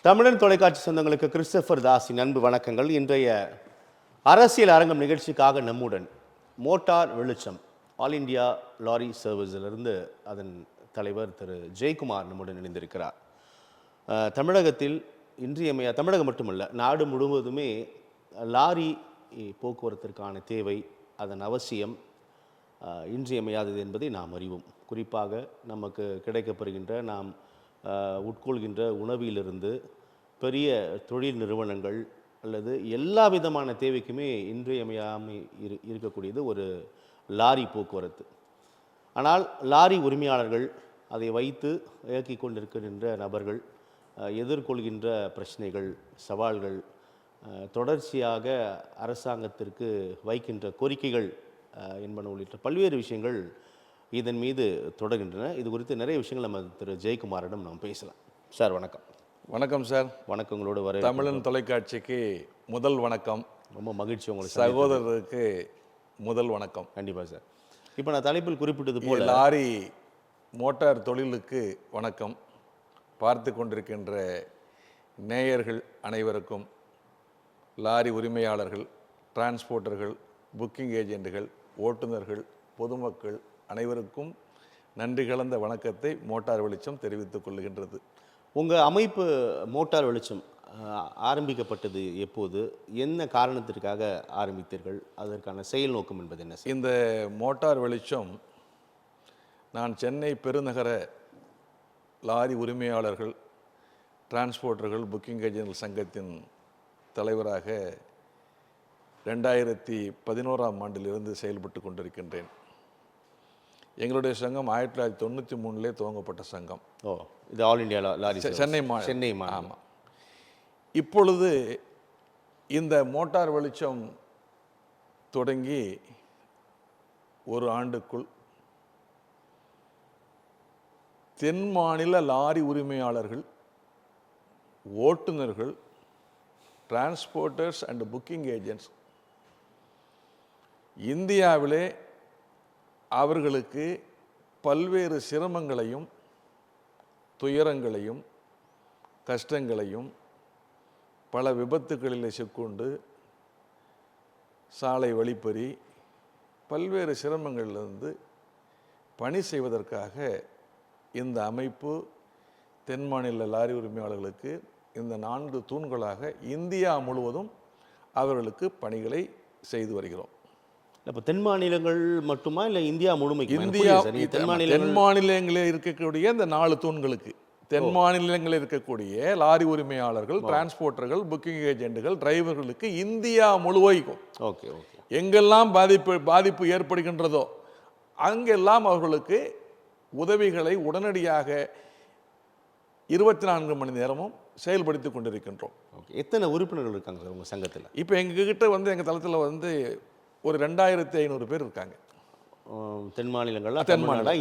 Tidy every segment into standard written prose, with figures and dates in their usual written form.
தமிழன் தொலைக்காட்சி சொந்தங்களுக்கு கிறிஸ்டபர் தாஸின் அன்பு வணக்கங்கள். இன்றைய அரசியல் அரங்கம் நிகழ்ச்சிக்காக நம்முடன் மோட்டார் வெளிச்சம் ஆல் இண்டியா லாரி சர்வீஸிலிருந்து அதன் தலைவர் திரு ஜெயக்குமார் நம்முடன் இணைந்திருக்கிறார். தமிழகத்தில் தமிழகம் மட்டுமல்ல, நாடு முழுவதுமே லாரி போக்குவரத்திற்கான தேவை, அதன் அவசியம் இன்றியமையாதது என்பதை நாம் அறிவோம். குறிப்பாக நமக்கு கிடைக்கப்பெறுகின்ற நாம் உட்கொள்கின்ற உணவிலிருந்து பெரிய தொழில் நிறுவனங்கள் அல்லது எல்லா விதமான தேவைக்குமே இன்றியமையாமல் இருக்கக்கூடியது ஒரு லாரி போக்குவரத்து. ஆனால் லாரி உரிமையாளர்கள், அதை வைத்து இயக்கி கொண்டிருக்கின்ற நபர்கள் எதிர்கொள்கின்ற பிரச்சனைகள், சவால்கள், தொடர்ச்சியாக அரசாங்கத்திற்கு வைக்கின்ற கோரிக்கைகள் என்பன உள்ளிட்ட பல்வேறு விஷயங்கள் இதன் மீது தொடர்கின்றன. இது குறித்து நிறைய விஷயங்கள் நம்ம திரு ஜெயக்குமாரிடம் நாம் பேசலாம். சார் வணக்கம். வணக்கம் சார். வணக்கங்களோடு வர தமிழன் தொலைக்காட்சிக்கு முதல் வணக்கம். ரொம்ப மகிழ்ச்சி. உங்களுக்கு சகோதரருக்கு முதல் வணக்கம். கண்டிப்பாக சார். இப்போ நான் தலைப்பில் குறிப்பிட்டது போல லாரி மோட்டார் தொழிலுக்கு வணக்கம். பார்த்து கொண்டிருக்கின்ற நேயர்கள் அனைவருக்கும், லாரி உரிமையாளர்கள், டிரான்ஸ்போர்ட்டர்கள், புக்கிங் ஏஜென்ட்டுகள், ஓட்டுநர்கள், பொதுமக்கள் அனைவருக்கும் நன்றி கலந்த வணக்கத்தை மோட்டார் வெளிச்சம் தெரிவித்துக் கொள்கின்றது. உங்கள் அமைப்பு மோட்டார் வெளிச்சம் ஆரம்பிக்கப்பட்டது எப்போது, என்ன காரணத்திற்காக ஆரம்பித்தீர்கள், அதற்கான செயல் நோக்கம் என்பது என்ன? இந்த மோட்டார் வெளிச்சம், நான் சென்னை பெருநகர லாரி உரிமையாளர்கள், டிரான்ஸ்போர்ட்டர்கள், புக்கிங் ஏஜென்ட் சங்கத்தின் தலைவராக 2011ஆம் ஆண்டிலிருந்து செயல்பட்டு கொண்டிருக்கின்றேன். எங்களுடைய சங்கம் 1993 துவங்கப்பட்ட சங்கம். இது ஆல் இண்டியா லாரி சென்னை. ஆமாம். இப்பொழுது இந்த மோட்டார் வெளிச்சம் தொடங்கி ஒரு ஆண்டுக்குள் தென் மாநில லாரி உரிமையாளர்கள், ஓட்டுநர்கள், டிரான்ஸ்போர்ட்டர்ஸ் அண்ட் புக்கிங் ஏஜென்ட்ஸ் இந்தியாவிலே அவர்களுக்கு பல்வேறு சிரமங்களையும் துயரங்களையும் கஷ்டங்களையும் பல விபத்துகளில் சிக்கொண்டு சாலை வழிப்பறி பல்வேறு சிரமங்களிலிருந்து பணி செய்வதற்காக இந்த அமைப்பு தென் மாநில லாரி உரிமையாளர்களுக்கு இந்த 4 தூண்களாக இந்தியா முழுவதும் அவர்களுக்கு பணிகளை செய்து வருகிறோம். இப்போ தென் மாநிலங்கள் மட்டுமா இல்லை இந்தியா முழுமைக்கு? தென் மாநிலங்களில் இருக்கக்கூடிய இந்த 4 தூண்களுக்கு, தென் மாநிலங்களில் இருக்கக்கூடிய லாரி உரிமையாளர்கள், டிரான்ஸ்போர்ட்டர்கள், புக்கிங் ஏஜென்ட்டுகள், டிரைவர்களுக்கு இந்தியா முழுவதும் ஓகே எங்கெல்லாம் பாதிப்பு ஏற்படுகின்றதோ அங்கெல்லாம் அவர்களுக்கு உதவிகளை உடனடியாக 24 மணி நேரமும் செயல்படுத்தி கொண்டிருக்கின்றோம். எத்தனை உறுப்பினர்கள் இருக்காங்க சார் உங்கள் சங்கத்தில்? இப்போ எங்ககிட்ட எங்கள் தளத்தில் ஒரு 2500 பேர் இருக்காங்க. தென் மாநிலங்கள்,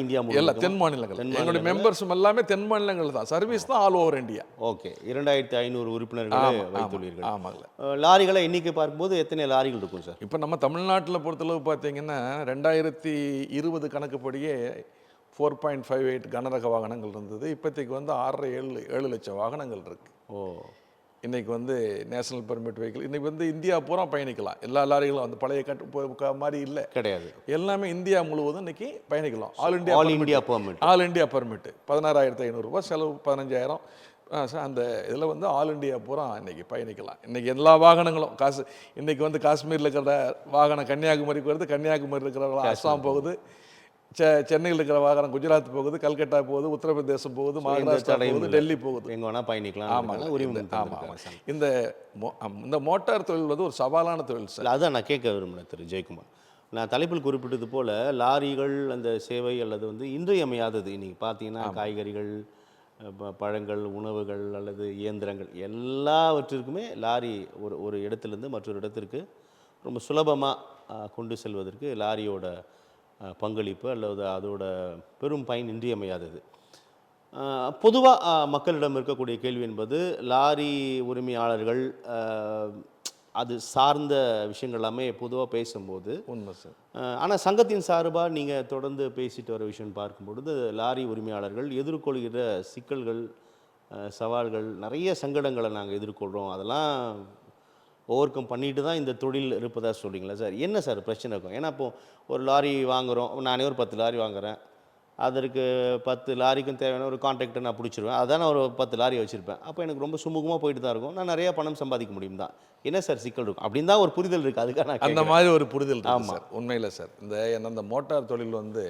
இந்தியா எல்லாம் தென் மாநிலங்கள். எங்களுடைய மெம்பர்ஸும் எல்லாமே தென் மாநிலங்கள் தான். சர்வீஸ் தான் ஆல் ஓவர் இந்தியா. ஓகே. 2500 உறுப்பினர்களை வைத்துள்ளீர்கள். ஆமாங்க. லாரிகளை எண்ணிக்கை பார்க்கும்போது எத்தனை லாரிகள் இருக்கும் சார்? இப்போ நம்ம தமிழ்நாட்டில் பொறுத்தளவு பார்த்தீங்கன்னா 2020 கணக்குப்படியே 4.58 கனரக வாகனங்கள் இருந்தது. இப்போதைக்கு 6.7 லட்சம் வாகனங்கள் இருக்கு. இன்னைக்கு நேஷனல் பெர்மிட் வெஹிக்கிள் இன்னைக்கு இந்தியா பூரா பயணிக்கலாம். எல்லா லாரிகளும் பழைய மாதிரி இல்லை, கிடையாது. எல்லாமே இந்தியா முழுவதும் இன்னைக்கு பயணிக்கலாம். ஆல் இண்டியா பெர்மிட் 16,500 ரூபாய் செலவு, 15,000 அந்த இதில் ஆல் இண்டியா பூரா இன்னைக்கு பயணிக்கலாம். இன்னைக்கு எல்லா வாகனங்களும் இன்னைக்கு காஷ்மீரில் இருக்கிற வாகனம் கன்னியாகுமரிக்கு வருது, கன்னியாகுமரி இருக்கிற அஸ்ஸாம் போகுது, சென்னையில் இருக்கிற வாகனம் குஜராத் போகுது, கல்கட்டா போகுது, உத்தரப்பிரதேசம் போகுது, மகாராஷ்டிரா போகுது, டெல்லி போகுது. எங்கே வேணால் பயணிக்கலாம். ஆமாம். இந்த மோட்டார் தொழில் ஒரு சவாலான தொழில் சார். அதான் நான் கேட்க விரும்பினேன் திரு ஜெயக்குமார். நான் தலைப்பில் குறிப்பிட்டது போல் லாரிகள் அந்த சேவை அல்லது இன்றியமையாதது. இன்றைக்கி பார்த்தீங்கன்னா காய்கறிகள், பழங்கள், உணவுகள் அல்லது இயந்திரங்கள் எல்லாவற்றிற்குமே லாரி ஒரு இடத்துலேருந்து மற்றொரு இடத்திற்கு ரொம்ப சுலபமாக கொண்டு செல்வதற்கு லாரியோட பங்களிப்பு அல்லது அதோட பெரும் பயன் இன்றியமையாதது. பொதுவாக மக்களிடம் இருக்கக்கூடிய கேள்வி என்பது, லாரி உரிமையாளர்கள் அது சார்ந்த விஷயங்கள் எல்லாமே பொதுவாக பேசும்போது உண்மை சார். ஆனால் சங்கத்தின் சார்பாக நீங்கள் தொடர்ந்து பேசிட்டு வர விஷயம் பார்க்கும்பொழுது, லாரி உரிமையாளர்கள் எதிர்கொள்கிற சிக்கல்கள், சவால்கள், நிறைய சங்கடங்களை நாங்கள் எதிர்கொள்கிறோம். அதெல்லாம் ஓவர் கம் பண்ணிட்டு தான் இந்த தொழில் இருப்பதா சொல்கிறீங்களா சார்? என்ன சார் பிரச்சனை இருக்கும்? ஏன்னா இப்போ ஒரு லாரி வாங்குகிறோம், நானே ஒரு 10 லாரி வாங்குறேன். அதற்கு 10 லாரிக்கும் தேவையான ஒரு கான்ட்ராக்டை நான் பிடிச்சிருவேன். அதான் நான் ஒரு 10 லாரி வச்சுருப்பேன். அப்போ எனக்கு ரொம்ப சுமூகமாக போயிட்டு தான் இருக்கும். நான் நிறையா பணம் சம்பாதிக்க முடியும் தான். என்ன சார் சிக்கல் இருக்கும்? அப்படின்னு தான் ஒரு புரிதல் இருக்குது. அதுக்காக நான் அந்த கேட்குறேன். மாதிரி ஒரு புரிதல் இருக்கு ஆமா. சார். உண்மையில் சார், இந்த மோட்டார் தொழில் வந்து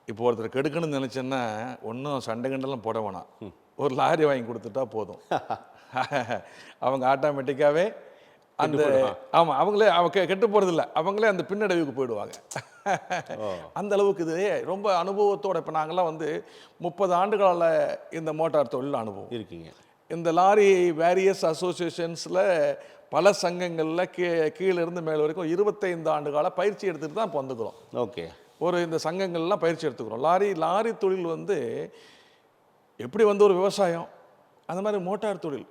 இப்போ ஒருத்தர் கெடுக்கணும்னு நினச்சேன்னா ஒன்றும் சண்டை கண்டெல்லாம் போட வேணாம். ஒரு லாரி வாங்கி கொடுத்துட்டா போதும். அவங்க ஆட்டோமேட்டிக்காகவே அந்த ஆமாம் அவங்க கெட்டு போகிறதில்ல, அவங்களே அந்த பின்னடைவுக்கு போயிடுவாங்க. அந்த அளவுக்கு இது ரொம்ப அனுபவத்தோட. இப்போ நாங்கள்லாம் வந்து 30 ஆண்டுகளால் இந்த மோட்டார் தொழில் அனுபவம் இருக்கீங்க. இந்த லாரி வேரியஸ் அசோசியேஷன்ஸில் பல சங்கங்களில் கீழே இருந்து மேல் வரைக்கும் 25 ஆண்டு கால பயிற்சி எடுத்துகிட்டு தான் இப்போ வந்துக்கிறோம். ஓகே. இந்த சங்கங்கள்லாம் பயிற்சி எடுத்துக்கிறோம். லாரி தொழில் வந்து எப்படி வந்து ஒரு விவசாயம், அந்த மாதிரி மோட்டார் தொழில்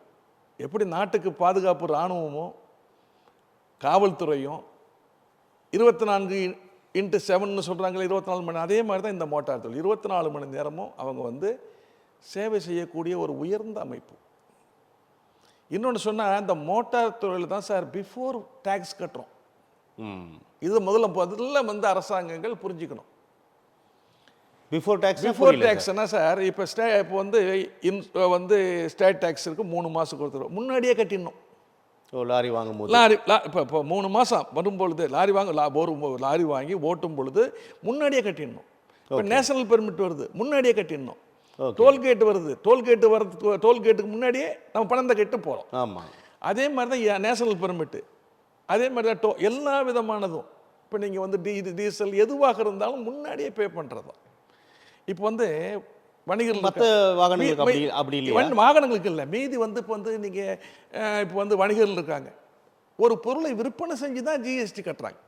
எப்படி நாட்டுக்கு பாதுகாப்பு, இராணுவமோ காவல்துறையும் 24x7 சொல்கிறாங்களே 24 மணி, அதே மாதிரி தான் இந்த மோட்டார் தொழில் 24 மணி நேரமும் அவங்க வந்து சேவை செய்யக்கூடிய ஒரு உயர்ந்த அமைப்பு. இன்னொன்று சொன்னால், இந்த மோட்டார் தொழில் தான் சார் பிஃபோர் டேக்ஸ் கட்டுறோம். இது முதல்ல வந்து அரசாங்கங்கள் புரிஞ்சுக்கணும். பிஃபோர் டேக்ஸ்னா சார், இப்போ வந்து ஸ்டேட் டேக்ஸ் இருக்கு, 3 மாதத்துக்கு ஒருத்தர் முன்னாடியே கட்டிடணும். லாரி வாங்கும்போது இப்போ 3 மாதம் வரும்பொழுது லாரி வாங்கி ஓட்டும் பொழுது முன்னாடியே கட்டிடணும். இப்போ நேஷனல் பெர்மிட் வருது, முன்னாடியே கட்டிடணும். டோல்கேட் வருது, டோல்கேட்டுக்கு முன்னாடியே நம்ம பணத்தை கட்டு போகிறோம். ஆமாம். அதே மாதிரி தான் நேஷனல் பெர்மிட்டு, அதே மாதிரி தான் எல்லா விதமானதும். இப்போ நீங்கள் வந்து டீசல் எதுவாக இருந்தாலும் முன்னாடியே பே பண்ணுறது. இப்போ வந்து வணிகர்கள் மற்ற வாகனங்களுக்கு அப்படி இல்லை, வாகனங்களுக்கு இல்லை, மீதி வந்து இப்போ வந்து நீங்கள் இப்போ வந்து வணிகர்கள் இருக்காங்க, ஒரு பொருளை விற்பனை செஞ்சு தான் ஜிஎஸ்டி கட்டுறாங்க.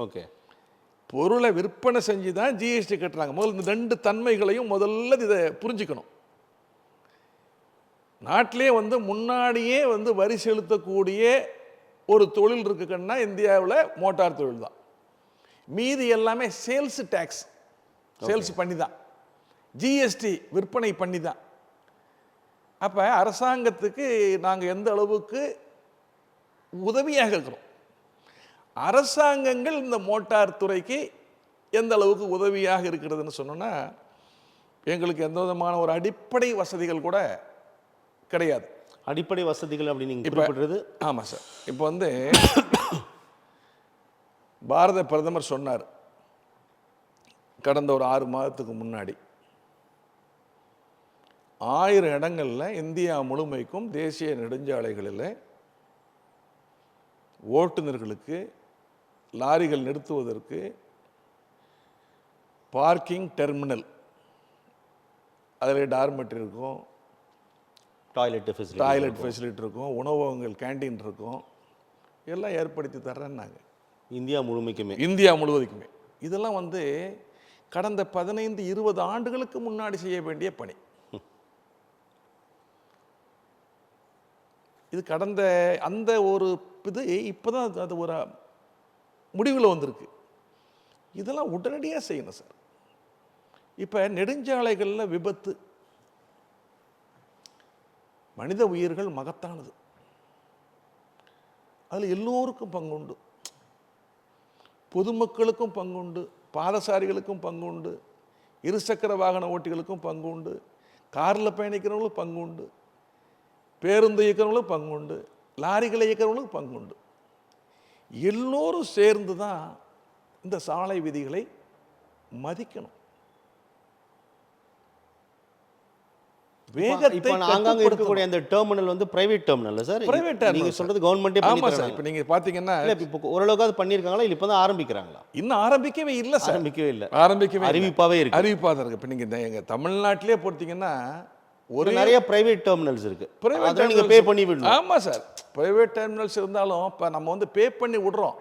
ஓகே. பொருளை விற்பனை செஞ்சு தான் ஜிஎஸ்டி கட்டுறாங்க. முதல்ல இந்த 2 தன்மைகளையும் முதல்ல இதை புரிஞ்சுக்கணும். நாட்டிலே வந்து முன்னாடியே வந்து வரி செலுத்தக்கூடிய ஒரு தொழில் இருக்குன்னா இந்தியாவில் மோட்டார் தொழில் தான். மீதி எல்லாமே சேல்ஸ் டேக்ஸ், சேல்ஸ் பண்ணி தான், ஜிஎஸ்டி விற்பனை பண்ணி தான். அப்போ அரசாங்கத்துக்கு நாங்கள் எந்த அளவுக்கு உதவியாக இருக்கிறோம், அரசாங்கங்கள் இந்த மோட்டார் துறைக்கு எந்த அளவுக்கு உதவியாக இருக்கிறதுன்னு சொன்னோன்னா, எங்களுக்கு எந்த விதமான ஒரு அடிப்படை வசதிகள் கூட கிடையாது. அடிப்படை வசதிகள் அப்படின்னு நீங்கள் குறிப்பிடுறது? ஆமாம் சார். இப்போ வந்து பாரத பிரதமர் சொன்னார் கடந்த ஒரு 6 மாதத்துக்கு முன்னாடி, 1000 இடங்களில் இந்தியா முழுமைக்கும் தேசிய நெடுஞ்சாலைகளில் ஓட்டுநர்களுக்கு லாரிகள் நிறுத்துவதற்கு பார்க்கிங் டெர்மினல், அதில் டார்மெட்ரி இருக்கும், டாய்லெட் ஃபெசிலிட்டி இருக்கும், உணவகங்கள் கேண்டீன் இருக்கும், எல்லாம் ஏற்படுத்தி தர்றேன்னாங்க. இந்தியா முழுவதுக்குமே. இதெல்லாம் வந்து கடந்த 15-20 ஆண்டுகளுக்கு முன்னாடி செய்ய வேண்டிய பணி. இது கடந்த அந்த ஒரு இது இப்போதான் அது ஒரு முடிவில் வந்திருக்கு. இதெல்லாம் உடனடியாக செய்யணும் சார். இப்போ நெடுஞ்சாலைகளில் விபத்து, மனித உயிர்கள் மகத்தானது, அதில் எல்லோருக்கும் பங்குண்டு, பொதுமக்களுக்கும் பங்குண்டு, பாதசாரிகளுக்கும் பங்குண்டு, இருசக்கர வாகன ஓட்டிகளுக்கும் பங்குண்டு, காரில் பயணிக்கிறவங்களுக்கும் பங்குண்டு, பேருந்து இயக்கிறவங்களுக்கும் பங்குண்டு, லாரிகளை இயக்கிறவங்களுக்கும் பங்குண்டு. எல்லோரும் சேர்ந்து தான் இந்த சாலை விதிகளை மதிக்கணும். இருக்கக்கூடிய அந்த டெர்மினல் வந்து பிரைவேட் டெர்மினல் சார். நீங்க சொல்றது கவர்மெண்டே பண்ணி தராங்க. இப்போ நீங்க பாத்தீங்கன்னா இப்போ ஓரளவுக்கு அது பண்ணிருக்காங்களா, இல்ல இப்பதான் ஆரம்பிக்கிறாங்களா? இன்னும் ஆரம்பிக்கவே இல்லை சார். அறிவிப்பாவே இருக்கு. இப்போ நீங்க எங்க தமிழ்நாட்டிலே பொறுத்தீங்கன்னா ஒரு நிறைய பிரைவேட் டெர்மினல்ஸ் இருக்கு. நீங்க பே பண்ணி விடணும். ஆமா சார், பிரைவேட் டெர்மினல்ஸ் இருந்தாலும் இப்போ நம்ம வந்து பே பண்ணி விடுறோம்,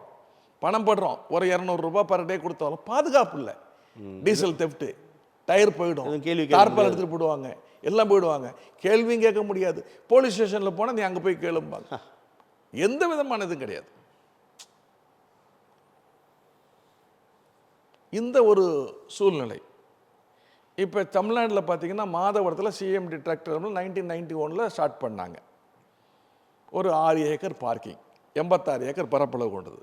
பணம் படுறோம், ஒரு 200 ரூபாய் பர் டே கொடுத்தாலும் பாதுகாப்பு இல்லை. டீசல் தெஃப்ட், டயர் போயிடும், டார்பால் எடுத்துட்டு போடுவாங்க, எல்லாம் போயிடுவாங்க, கேள்வியும் கேட்க முடியாது. போலீஸ் ஸ்டேஷனில் போனால் நீ அங்கே போய் கேளும்பாங்க. எந்த விதமான இதுவும் கிடையாது. இந்த ஒரு சூழ்நிலை இப்போ தமிழ்நாட்டில் பார்த்தீங்கன்னா மாதவரத்தில் சிஎம்டி டிராக்டர் 1991 ஸ்டார்ட் பண்ணாங்க. ஒரு 6 ஏக்கர் பார்க்கிங், 86 ஏக்கர் பரப்பளவு கொண்டது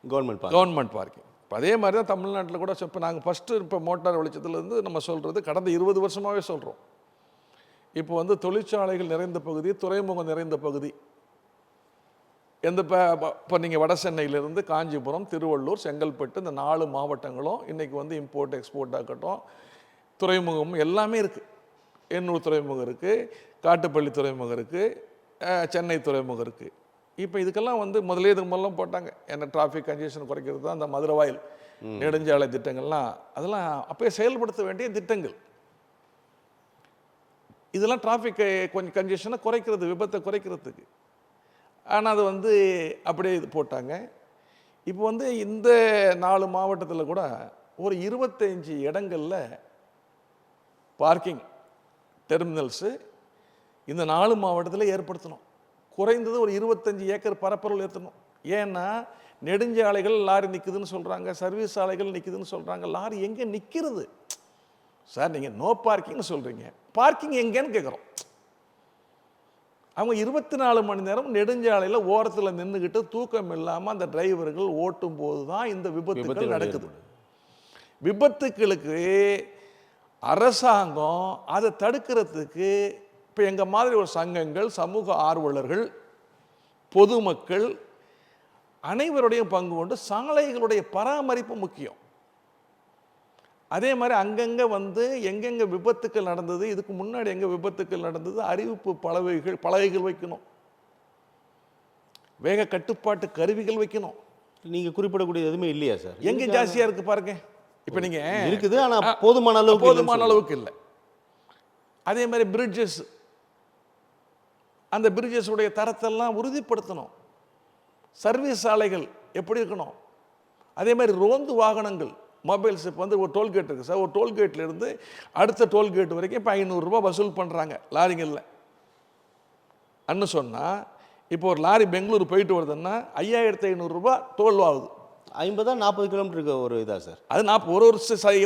கவர்மெண்ட் பார்க்கிங். இப்போ அதே மாதிரி தான் தமிழ்நாட்டில் கூட இப்போ நாங்கள் ஃபஸ்ட்டு இப்போ மோட்டார் வெளிச்சத்துலேருந்து நம்ம சொல்கிறது கடந்த 20 வருஷமாகவே சொல்கிறோம். இப்போ வந்து தொழிற்சாலைகள் நிறைந்த பகுதி, துறைமுகம் நிறைந்த பகுதி, இப்போ நீங்கள் வட சென்னையிலேருந்து காஞ்சிபுரம், திருவள்ளூர், செங்கல்பட்டு இந்த 4 மாவட்டங்களும் இன்றைக்கி வந்து இம்போர்ட் எக்ஸ்போர்ட் ஆகட்டும், துறைமுகம் எல்லாமே இருக்குது. எண்ணூர் துறைமுகம் இருக்குது, காட்டுப்பள்ளி துறைமுகம் இருக்குது, சென்னை துறைமுகம் இருக்குது. இப்போ இதுக்கெல்லாம் வந்து இதுக்கு முதல்ல போட்டாங்க. ஏன்னா டிராஃபிக் கன்ஜெஷன் குறைக்கிறது தான் அந்த மதுரை வாயில் நெடுஞ்சாலை திட்டங்கள்லாம், அதெல்லாம் அப்போயே செயல்படுத்த வேண்டிய திட்டங்கள். இதெல்லாம் டிராஃபிக்கை கொஞ்சம் கன்ஜெஷனை குறைக்கிறது, விபத்தை குறைக்கிறதுக்கு. ஆனால் அது வந்து அப்படியே இது போட்டாங்க. இப்போ வந்து இந்த 4 மாவட்டத்தில் கூட ஒரு 25 இடங்களில் பார்க்கிங் டெர்மினல்ஸு இந்த 4 மாவட்டத்தில் ஏற்படுத்தணும். குறைந்தது ஒரு 25 ஏக்கர் பரப்பளவு ஏற்றணும். ஏன்னா நெடுஞ்சாலைகள் லாரி நிற்குதுன்னு சொல்கிறாங்க, சர்வீஸ் சாலைகள் நிற்குதுன்னு சொல்கிறாங்க. லாரி எங்கே நிற்கிறது சார்? நீங்கள் நோ பார்க்கிங்னு சொல்கிறீங்க, பார்க்கிங் எங்கேன்னு கேட்குறோம். அவங்க 24 மணி நேரம் நெடுஞ்சாலையில் ஓரத்தில் நின்றுக்கிட்டு தூக்கம் இல்லாமல் அந்த டிரைவர்கள் ஓட்டும் போது தான் இந்த விபத்துகள் நடக்குது. விபத்துக்களுக்கு அரசாங்கம் அதை தடுக்கிறதுக்கு இப்போ எங்கள் மாதிரி ஒரு சங்கங்கள், சமூக ஆர்வலர்கள், பொதுமக்கள் அனைவருடைய பங்கு கொண்டு சாலைகளுடைய பராமரிப்பு முக்கியம். அதே மாதிரி அங்கங்கே வந்து எங்கெங்கே விபத்துக்கள் நடந்தது, இதுக்கு முன்னாடி எங்கே விபத்துக்கள் நடந்தது, அறிவிப்பு பலகைகள் வைக்கணும், வேக கட்டுப்பாட்டு கருவிகள் வைக்கணும். நீங்கள் குறிப்பிடக்கூடிய எதுவுமே இல்லையா சார்? எங்கே ஜாஸ்தியாக இருக்குது பாருங்க. இப்போ நீங்கள் இருக்குது, ஆனால் போதுமான அளவுக்கு இல்லை. அதே மாதிரி பிரிட்ஜஸ், அந்த பிரிட்ஜஸுடைய தரத்தெல்லாம் உறுதிப்படுத்தணும். சர்வீஸ் சாலைகள் எப்படி இருக்கணும்? அதே மாதிரி ரோந்து வாகனங்கள், மொபைல்ஸ். இப்போ வந்து ஒரு டோல்கேட் இருக்குது சார், ஒரு டோல்கேட்லேருந்து அடுத்த டோல்கேட் வரைக்கும் இப்போ 500 ரூபா வசூல் பண்ணுறாங்க லாரிகளில் அன்னு சொன்னால், இப்போ ஒரு லாரி பெங்களூர் போயிட்டு வருதுன்னா 5500 ரூபா டோல் ஆகுது. 50-40 கிலோமீட்டருக்கு ஒரு இதா சார்? அது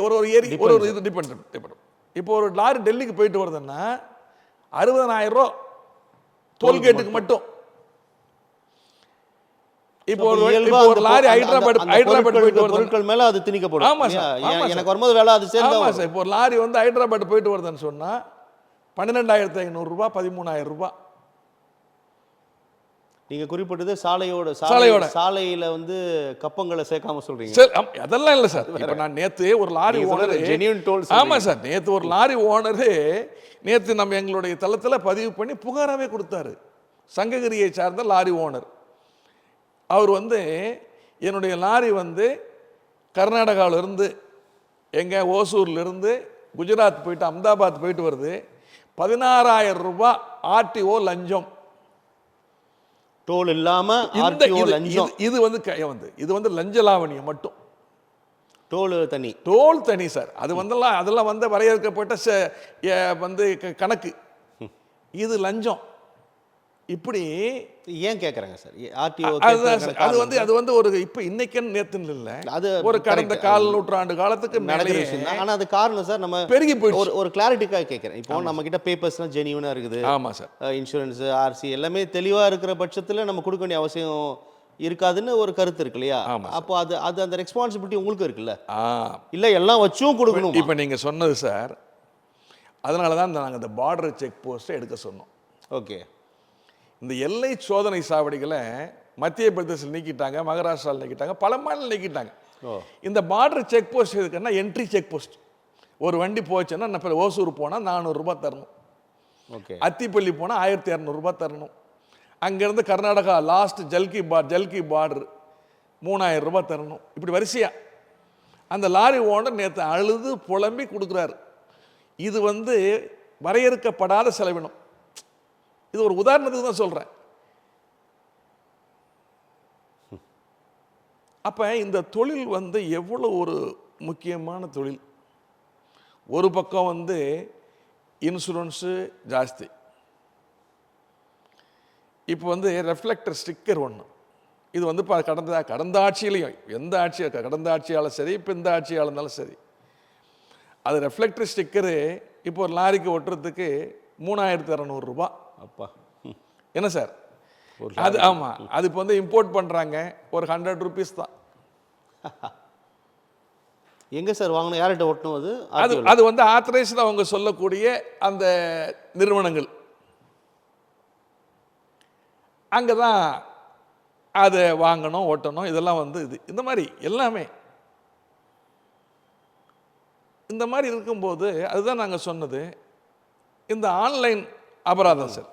ஒரு ஏரி ஒரு இது டிபெண்ட். இப்போ ஒரு லாரி டெல்லிக்கு போயிட்டு வருதுன்னா 60000 ரூபா டோல்கேட்டுக்கு மட்டும். இப்போ ஒரு லாரி ஹைதராபாத் போயிட்டு வருது, பொருட்கள் மேல அது திணிக்கப்படும். ஆமா சார், எனக்கு வரும்போது வேலை அது சேர்ந்து. ஆமா சார், இப்போ ஒரு லாரி வந்து ஹைதராபாத் போயிட்டு வருதுன்னு சொன்னா 12500 ரூபா, 13000 ரூபா. நீங்க குறிப்பிட்டது சாலையில வந்து கப்பங்களை சேர்க்காம சொல்றீங்க சார். அதெல்லாம் இல்லை சார். இப்போ நான் நேத்து ஒரு லாரி ஓனர், ஜெனியூன் டோல்ஸ். ஆமா சார், நேத்து ஒரு லாரி ஓனரு நேத்து நம்ம எங்களுடைய தளத்தில் பதிவு பண்ணி புகாராகவே கொடுத்தாரு. சங்ககிரியை சார்ந்த லாரி ஓனர். அவர் வந்து என்னுடைய லாரி வந்து கர்நாடகாவிலிருந்து எங்கே ஓசூர்லேருந்து குஜராத் போயிட்டு அஹமதாபாத் போயிட்டு வருது, 16000 ரூபாய் ஆர்டிஓ லஞ்சம். டோல் இல்லாம இது வந்து லஞ்ச லாவணியம் மட்டும். டோல் தனி சார். அது அதெல்லாம் வந்து வரையறுக்கப்பட்ட வந்து கணக்கு. இது லஞ்சம். இப்படி ஏன் கேட்குறாங்க சார்? ஆர்டிஓ அது வந்து ஒரு இப்போ இன்னைக்குன்னு நேத்துன்னு இல்லை, அது ஒரு கடந்த 1/4 நூற்றாண்டு காலத்துக்கு மேலே. ஆனால் அது காரணம் சார், நம்ம பெருகி போயிடுச்சு. ஒரு கிளாரிட்டிக்காக கேட்குறேன். இப்போ நம்ம கிட்ட பேப்பர்ஸ்லாம் ஜெனியூனாக இருக்குது. ஆமாம் சார். இன்சூரன்ஸ், ஆர்சி எல்லாமே தெளிவாக இருக்கிற பட்சத்தில் நம்ம கொடுக்க வேண்டிய அவசியம் இருக்காதுன்னு ஒரு கருத்து இருக்கு இல்லையா? அப்போ அது அந்த ரெஸ்பான்சிபிலிட்டி உங்களுக்கு இருக்குல்ல? இல்லை எல்லாம் வச்சும் கொடுக்கணும். இப்போ நீங்கள் சொன்னது சார், அதனால தான் நாங்கள் இந்த பார்டர் செக் போஸ்ட்டை எடுக்க சொன்னோம். ஓகே. இந்த எல்லை சோதனை சாவடிகளை மத்திய பிரதேசத்தில் நீக்கிட்டாங்க, மகாராஷ்டிராவில் நீக்கிட்டாங்க, பல மாநிலம் நீக்கிட்டாங்க. இந்த பார்டர் செக் போஸ்ட் எதுக்குன்னா என்ட்ரி செக் போஸ்ட். ஒரு வண்டி போச்சுன்னா நம்ம ஓசூர் போனால் 400 ரூபாய் தரணும், அத்திப்பள்ளி போனால் 1200 ரூபாய் தரணும், அங்கேருந்து கர்நாடகா லாஸ்ட் ஜல்கி பார்டர் 3000 ரூபாய் தரணும். இப்படி வரிசையா அந்த லாரி ஓனர் நேற்று அழுது புலம்பி கொடுக்குறாரு. இது வந்து வரையறுக்கப்படாத செலவினம். இது ஒரு உதாரணத்துக்கு தான் சொல்கிறேன். அப்போ இந்த தொழில் வந்து எவ்வளோ ஒரு முக்கியமான தொழில். ஒரு பக்கம் வந்து இன்சூரன்ஸு ஜாஸ்தி. இப்போ வந்து ரெஃப்ளெக்டர் ஸ்டிக்கர் ஒன்று, இது வந்து கடந்த ஆட்சியிலையும், கடந்த ஆட்சியாலும் சரி, இப்போ இந்த ஆட்சியாக இருந்தாலும் சரி, அது ரெஃப்ளெக்டர் ஸ்டிக்கரு இப்போ ஒரு லாரிக்கு ஒட்டுறதுக்கு 3200 ரூபாய். அப்பா. என்ன சார் அது? ஆமாம், அது இப்போ வந்து இம்போர்ட் பண்ணுறாங்க, ஒரு 100 ருபீஸ் தான். எங்கே சார் வாங்கணும், யார்கிட்ட ஒட்டணும் அது? அது அது வந்து ஆத்தரைஸ்டு அவங்க சொல்லக்கூடிய அந்த நிறுவனங்கள் அங்கே தான் அதை வாங்கணும், ஓட்டணும். இதெல்லாம் வந்து இந்த மாதிரி எல்லாமே இந்த மாதிரி இருக்கும்போது அதுதான் நாங்கள் சொன்னது, இந்த ஆன்லைன் அபராதம் சார்.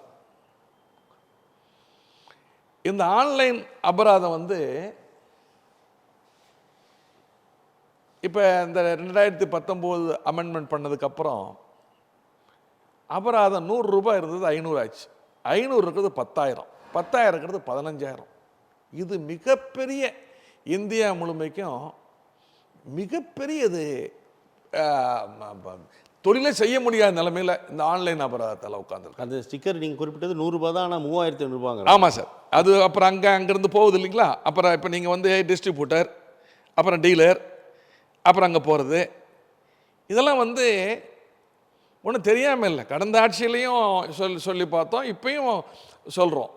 இந்த ஆன்லைன் அபராதம் வந்து இப்போ இந்த 2019 அமெண்ட்மெண்ட் பண்ணதுக்கப்புறம் அபராதம் 100 ரூபாய் இருந்தது 500 ஆச்சு. 500 இருக்கிறது 10,000, 10,000 இருக்கிறது 15,000. இது மிகப்பெரிய இந்தியா முழுமைக்கும் மிகப்பெரியது. தொழிலே செய்ய முடியாத நிலைமையில் இந்த ஆன்லைன் அபராதத்தில் உட்காந்துருக்கு. அந்த ஸ்டிக்கர் நீங்கள் குறிப்பிட்டது 100 ரூபா தான், ஆனால் 3,500 ரூபாங்க. ஆமாம் சார். அது அப்புறம் அங்கேருந்து போகுது இல்லைங்களா? அப்புறம் இப்போ நீங்கள் வந்து டிஸ்ட்ரிபியூட்டர், அப்புறம் டீலர், அப்புறம் அங்கே போகிறது, இதெல்லாம் வந்து ஒன்றும் தெரியாமல் இல்லை. கடந்த ஆட்சியிலையும் சொல்லி பார்த்தோம், இப்பயும் சொல்கிறோம்.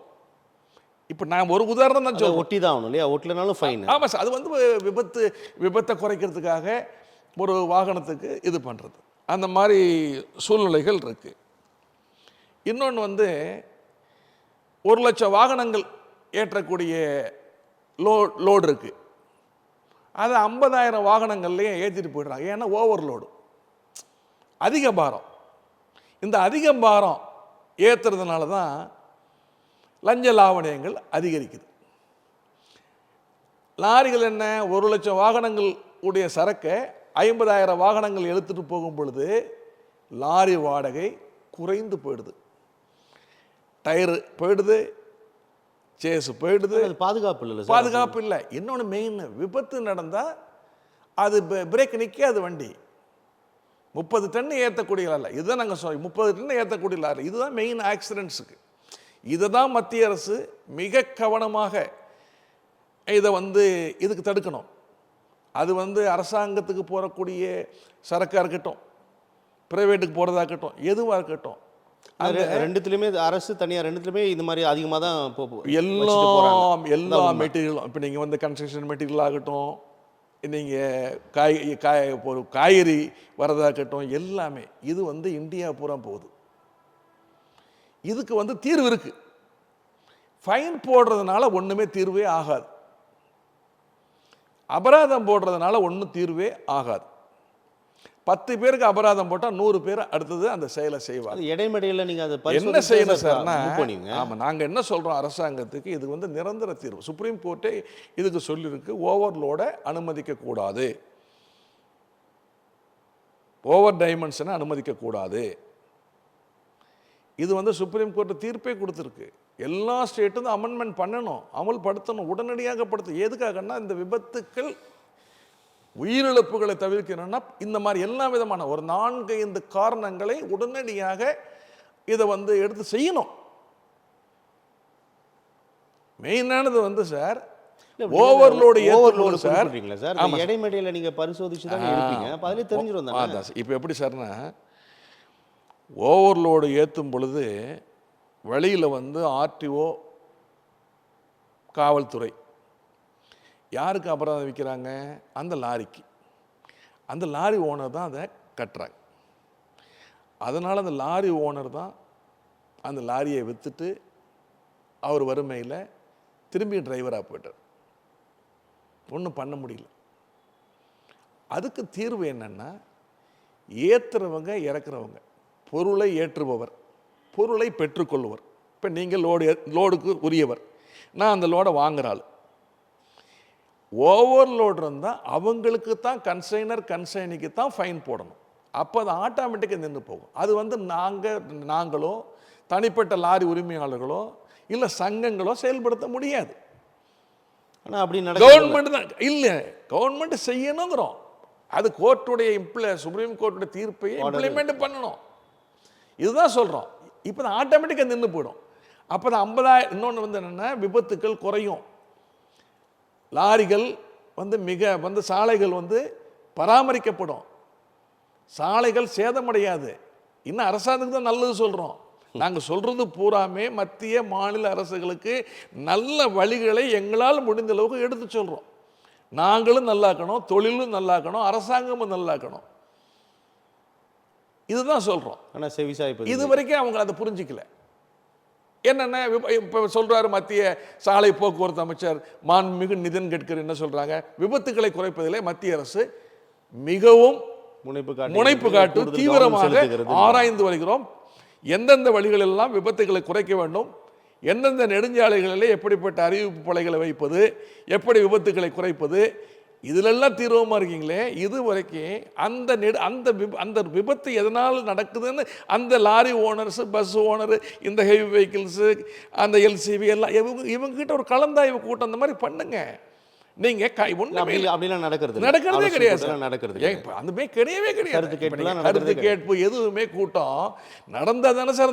இப்போ நான் ஒரு உதாரணம் தான் சொல்லுவேன். ஒட்டி தான் ஆகணும் இல்லையா? ஒட்டலனாலும் ஃபைன். ஆமாம் சார். அது வந்து விபத்தை குறைக்கிறதுக்காக ஒரு வாகனத்துக்கு இது பண்ணுறது, அந்த மாதிரி சூழ்நிலைகள் இருக்குது. இன்னொன்று வந்து 1,00,000 வாகனங்கள் ஏற்றக்கூடிய லோடு இருக்குது. அதை 50,000 வாகனங்கள்லேயே ஏற்றிட்டு போயிடுறாங்க. ஏன்னா ஓவர்லோடு, அதிக பாரம். இந்த அதிக பாரம் ஏற்றுறதுனால தான் லஞ்ச லாவணியங்கள் அதிகரிக்குது. லாரிகள் என்ன, 1,00,000 வாகனங்கள் உடைய சரக்கை 50,000 வாகனங்கள் எடுத்துகிட்டு போகும் பொழுது லாரி வாடகை குறைந்து போயிடுது, டயரு போயிடுது, சேஸு போயிடுது. அது பாதுகாப்பு இல்லை, பாதுகாப்பு இல்லை. இன்னொன்று மெயின், விபத்து நடந்தால் அது பிரேக் நிற்காது வண்டி. 30 டன் ஏற்றக்கூடிய லாரி, இதுதான் நாங்கள் சொல்ல 30 டன் ஏற்றக்கூடிய லாரி, இதுதான் மெயின் ஆக்சிடென்ட்ஸுக்கு. இதை தான் மத்திய அரசு மிக கவனமாக இதை வந்து இதுக்கு தடுக்கணும். அது வந்து அரசாங்கத்துக்கு போகக்கூடிய சரக்காக இருக்கட்டும், பிரைவேட்டுக்கு போகிறதா இருக்கட்டும், எதுவாக இருக்கட்டும், ரெண்டுத்துலையுமே அரசு தனியார் ரெண்டுத்துலையுமே இந்த மாதிரி அதிகமாக தான் எல்லா மெட்டீரியலும். இப்போ நீங்கள் வந்து கன்ஸ்ட்ரக்ஷன் மெட்டீரியல் ஆகட்டும், நீங்கள் ஒரு காய்கறி வரதாகட்டும், எல்லாமே இது வந்து இந்தியா பூரா போகுது. இதுக்கு வந்து தீர்வு இருக்குது. ஃபைன் போடுறதுனால ஒன்றுமே தீர்வே ஆகாது, அபராதம் போடுறதுனால ஒன்றும் தீர்வே ஆகாது. 10 பேருக்கு அபராதம் போட்டால் 100 பேர் அடுத்தது அந்த செயலை செய்வாங்க. இடைமடையில் நீங்கள் அதை என்ன செய்யணும் சார்னா, ஆமாம், நாங்கள் என்ன சொல்கிறோம் அரசாங்கத்துக்கு, இது வந்து நிரந்தர தீர்வு. சுப்ரீம் கோர்ட்டே இதுக்கு சொல்லியிருக்கு, ஓவர்லோடை அனுமதிக்கக்கூடாது, ஓவர் டைமென்ஷனை அனுமதிக்கக்கூடாது. இது வந்து சுப்ரீம் கோர்ட்டு தீர்ப்பே கொடுத்துருக்கு. எல்லா ஸ்டேட்டும் அமெண்ட்மெண்ட் பண்ணணும், அமல்படுத்தணும், உடனடியாக படுத்த. எதுக்காகன்னா இந்த விபத்துக்கள் உயிரிழப்புகளை தவிர்க்கணும்னா இந்த மாதிரி எல்லா விதமான ஒரு 4-5 காரணங்களை உடனடியாக இதை வந்து எடுத்து செய்யணும். மெயினானது வந்து சார் ஓவர்லோடு சார். இடைமடையில் நீங்கள் பரிசோதிச்சு தான் இருப்பீங்க, அதிலே தெரிஞ்சிடும். இப்போ எப்படி சார்னா, ஓவர்லோடு ஏற்றும் பொழுது வழியில் வந்து ஆர்டிஓ, காவல்துறை யாருக்கு அபராதம் விற்கிறாங்க? அந்த லாரிக்கு. அந்த லாரி ஓனர் தான் அதை கட்டுறாங்க. அதனால் அந்த லாரி ஓனர் தான் அந்த லாரியை விற்றுட்டு அவர் வறுமையில் திரும்பி டிரைவராக போய்ட்டார். ஒன்றும் பண்ண முடியல. அதுக்கு தீர்வு என்னென்னா, ஏற்றுறவங்க இறக்குறவங்க, பொருளை ஏற்றுபவர், பொருளை பெற்றுக்கொள்வர். இப்போ நீங்கள் லோடுக்கு உரியவர், நான் அந்த லோடை வாங்குகிறாள். ஓவர்லோடு இருந்தால் அவங்களுக்கு தான் கன்சைனிக்கு தான் ஃபைன் போடணும். அப்போ அது ஆட்டோமேட்டிக்காக நின்று போகும். அது வந்து நாங்களோ தனிப்பட்ட லாரி உரிமையாளர்களோ இல்லை சங்கங்களோ செயல்படுத்த முடியாது. ஆனால் அப்படி கவர்மெண்ட் தான் இல்லை, கவர்மெண்ட் செய்யணுங்கிறோம். அது கோர்ட்டுடைய சுப்ரீம் கோர்ட்டுடைய தீர்ப்பை இம்ப்ளிமெண்ட் பண்ணணும். இதுதான் சொல்கிறோம். இப்போ தான் ஆட்டோமேட்டிக்காக நின்று போயிடும். அப்போ தான் 50,000. இன்னொன்று வந்து என்னென்னா, விபத்துக்கள் குறையும், லாரிகள் வந்து சாலைகள் வந்து பராமரிக்கப்படும், சாலைகள் சேதமடையாது. இன்னும் அரசாங்கத்துக்கு தான் நல்லது சொல்கிறோம். நாங்கள் சொல்கிறது பூராமே மத்திய மாநில அரசுகளுக்கு நல்ல வழிகளை எங்களால் முடிந்த அளவுக்கு எடுத்து சொல்கிறோம். நாங்களும் நல்லாக்கணும், தொழிலும் நல்லாக்கணும், அரசாங்கமும் நல்லாக்கணும், இதுதான் சொல்கிறோம். ஆனால் செவிசாய்ப்பு இது வரைக்கும் அவங்க அதை புரிஞ்சிக்கல. என்னென்ன இப்போ சொல்கிறாரு மத்திய சாலை போக்குவரத்து அமைச்சர் மாண்புமிகு நிதின் கட்கரி என்ன சொல்கிறாங்க, விபத்துக்களை குறைப்பதிலே மத்திய அரசு மிகவும் முனைப்பு காட்டு தீவிரமாக ஆராய்ந்து வருகிறோம். எந்தெந்த வழிகளெல்லாம் விபத்துகளை குறைக்க வேண்டும், எந்தெந்த நெடுஞ்சாலைகளிலே எப்படிப்பட்ட அறிவிப்பு பலைகளை வைப்பது, எப்படி விபத்துக்களை குறைப்பது, இதிலெல்லாம் தீவிரமாக இருக்கீங்களே. இது வரைக்கும் அந்த விபத்து எதனால் நடக்குதுன்னு அந்த லாரி ஓனர்ஸு, பஸ் ஓனரு, இந்த ஹெவி வெஹிக்கிள்ஸு, அந்த எல்சிவி எல்லாம் இவங்ககிட்ட ஒரு கலந்தாய்வு கூட்டம் அந்த மாதிரி பண்ணுங்க. நீங்க அப்படிலாம் நடக்கிறதே கிடையாது. அதுமே கிடையவே கிடையாது. கருத்து கேட்பு எதுவுமே கூட்டம் நடந்தா தானே சார்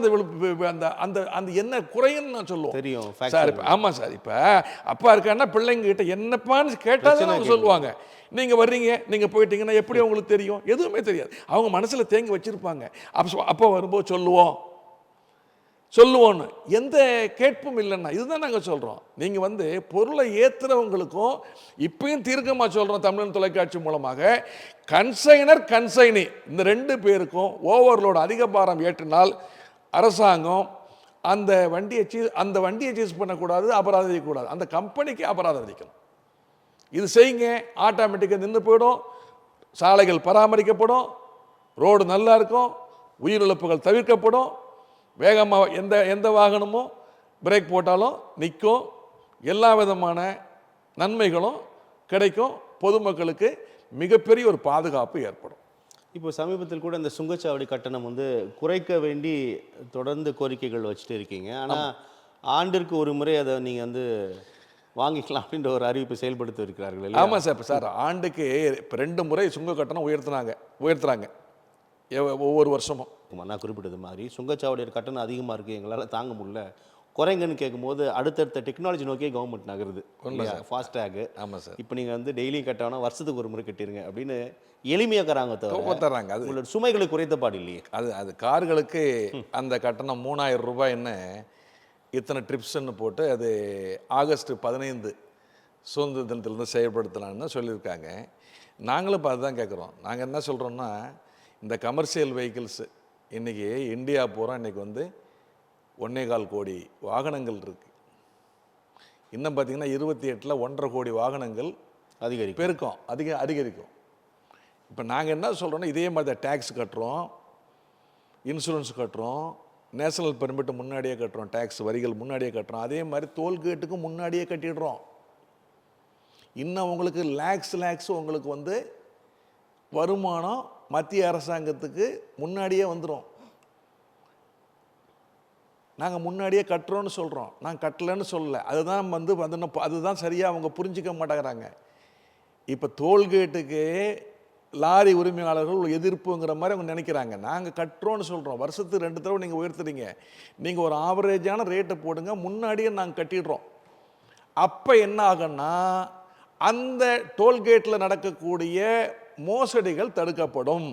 அந்த அந்த என்ன குறைன்னு நான் சொல்லுவோம் தெரியும் சார். ஆமா சார், இப்ப அப்பா இருக்கான்னா பிள்ளைங்க கிட்ட என்னப்பான்னு கேட்டாதான் அவங்க சொல்லுவாங்க. நீங்க வர்றீங்க, நீங்க போயிட்டீங்கன்னா எப்படி அவங்களுக்கு தெரியும்? எதுவுமே தெரியாது. அவங்க மனசுல தேங்கி வச்சிருப்பாங்க. அப்போ வரும்போது சொல்லுவோன்னு எந்த கேட்பும் இல்லைன்னா இதுதான் நாங்கள் சொல்கிறோம். நீங்கள் பொருளை ஏற்றுறவங்களுக்கும் இப்பயும் தீர்க்கமாக சொல்கிறோம் தமிழன் தொலைக்காட்சி மூலமாக, கன்சைனி இந்த 2 பேருக்கும் ஓவர்லோடு அதிக பாரம் ஏற்றினால் அரசாங்கம் அந்த வண்டியை சீஸ் பண்ணக்கூடாது, அபராதம் விதிக்கக்கூடாது, அந்த கம்பெனிக்கு அபராதம் விதிக்கணும். இது செய்யுங்க, ஆட்டோமேட்டிக்காக நின்று போயிடும், சாலைகள் பராமரிக்கப்படும், ரோடு நல்லா இருக்கும், உயிரிழப்புகள் தவிர்க்கப்படும், வேகமாக எந்த வாகனமும் பிரேக் போட்டாலும் நிற்கும், எல்லா விதமான நன்மைகளும் கிடைக்கும், பொதுமக்களுக்கு மிகப்பெரிய ஒரு பாதுகாப்பு ஏற்படும். இப்போ சமீபத்தில் கூட இந்த சுங்கச்சாவடி கட்டணம் குறைக்க வேண்டி தொடர்ந்து கோரிக்கைகள் வச்சுட்டு இருக்கீங்க. ஆனால் ஆண்டிற்கு ஒரு முறை அதை நீங்கள் வாங்கிக்கலாம் அப்படின்ற ஒரு அறிவிப்பு செயல்படுத்தி இருக்கிறார்கள். ஆமாம் சார். இப்போ சார் ஆண்டுக்கு 2 முறை சுங்க கட்டணம் உயர்த்துறாங்க ஒவ்வொரு வருஷமும். நான் குறிப்பிட்டது மாதிரி சுங்கச்சாவடியோட கட்டணம் அதிகமாக இருக்குது, எங்களால் தாங்க முடியல, குறைங்கன்னு கேட்கும்போது அடுத்தடுத்த டெக்னாலஜி நோக்கியே கவர்மெண்ட் நகருது. ஃபாஸ்டேகு. ஆமாம் சார். இப்போ நீங்கள் டெய்லியும் கட்டணும், வருஷத்துக்கு ஒரு முறை கட்டிடுங்க அப்படின்னு எளிமையாக்குறாங்க, தராங்க. அது உங்களோட சுமைகளை குறைத்த பாடு இல்லையே. அது கார்களுக்கு அந்த கட்டணம் 3000 ரூபாய்ன்னு இத்தனை ட்ரிப்ஸ்ன்னு போட்டு அது ஆகஸ்ட் 15 சுதந்திர தினத்திலேருந்து செயல்படுத்தலான்னு சொல்லியிருக்காங்க. நாங்களும் இப்போ அதுதான் கேட்குறோம். நாங்கள் என்ன சொல்கிறோன்னா, இந்த கமர்ஷியல் வெஹிக்கிள்ஸு இன்றைக்கி இந்தியா பூரா இன்றைக்கி 1.25 கோடி வாகனங்கள் இருக்குது. இன்னும் பார்த்திங்கன்னா 28ல் 1.5 கோடி வாகனங்கள் அதிகரிக்கும். இப்போ நாங்கள் என்ன சொல்கிறோன்னா, இதே மாதிரி தான் டேக்ஸ் கட்டுறோம், இன்சூரன்ஸ் கட்டுறோம், நேஷனல் பெர்மிட்டு முன்னாடியே கட்டுறோம், டேக்ஸ் வரிகள் முன்னாடியே கட்டுறோம், அதே மாதிரி டோல்கேட்டுக்கும் முன்னாடியே கட்டிடுறோம். இன்னும் உங்களுக்கு லேக்ஸ் உங்களுக்கு வருமானம் மத்திய அரசாங்கத்துக்கு முன்னாடியே வந்துடும். நாங்கள் முன்னாடியே கட்டுறோன்னு சொல்கிறோம், நாங்கள் கட்டலைன்னு சொல்லலை. அதுதான் அதுதான் சரியாக அவங்க புரிஞ்சிக்க மாட்டேங்கிறாங்க. இப்போ டோல்கேட்டுக்கு லாரி உரிமையாளர்கள் எதிர்ப்புங்கிற மாதிரி அவங்க நினைக்கிறாங்க. நாங்கள் கட்டுறோன்னு சொல்கிறோம், வருஷத்துக்கு 2 தடவை நீங்கள் உயர்த்துறீங்க, நீங்கள் ஒரு ஆவரேஜான ரேட்டை போடுங்க, முன்னாடியே நாங்கள் கட்டிடுறோம். அப்போ என்ன ஆகுன்னா, அந்த டோல்கேட்டில் நடக்கக்கூடிய மோசடிகள் தடுக்கப்படும்,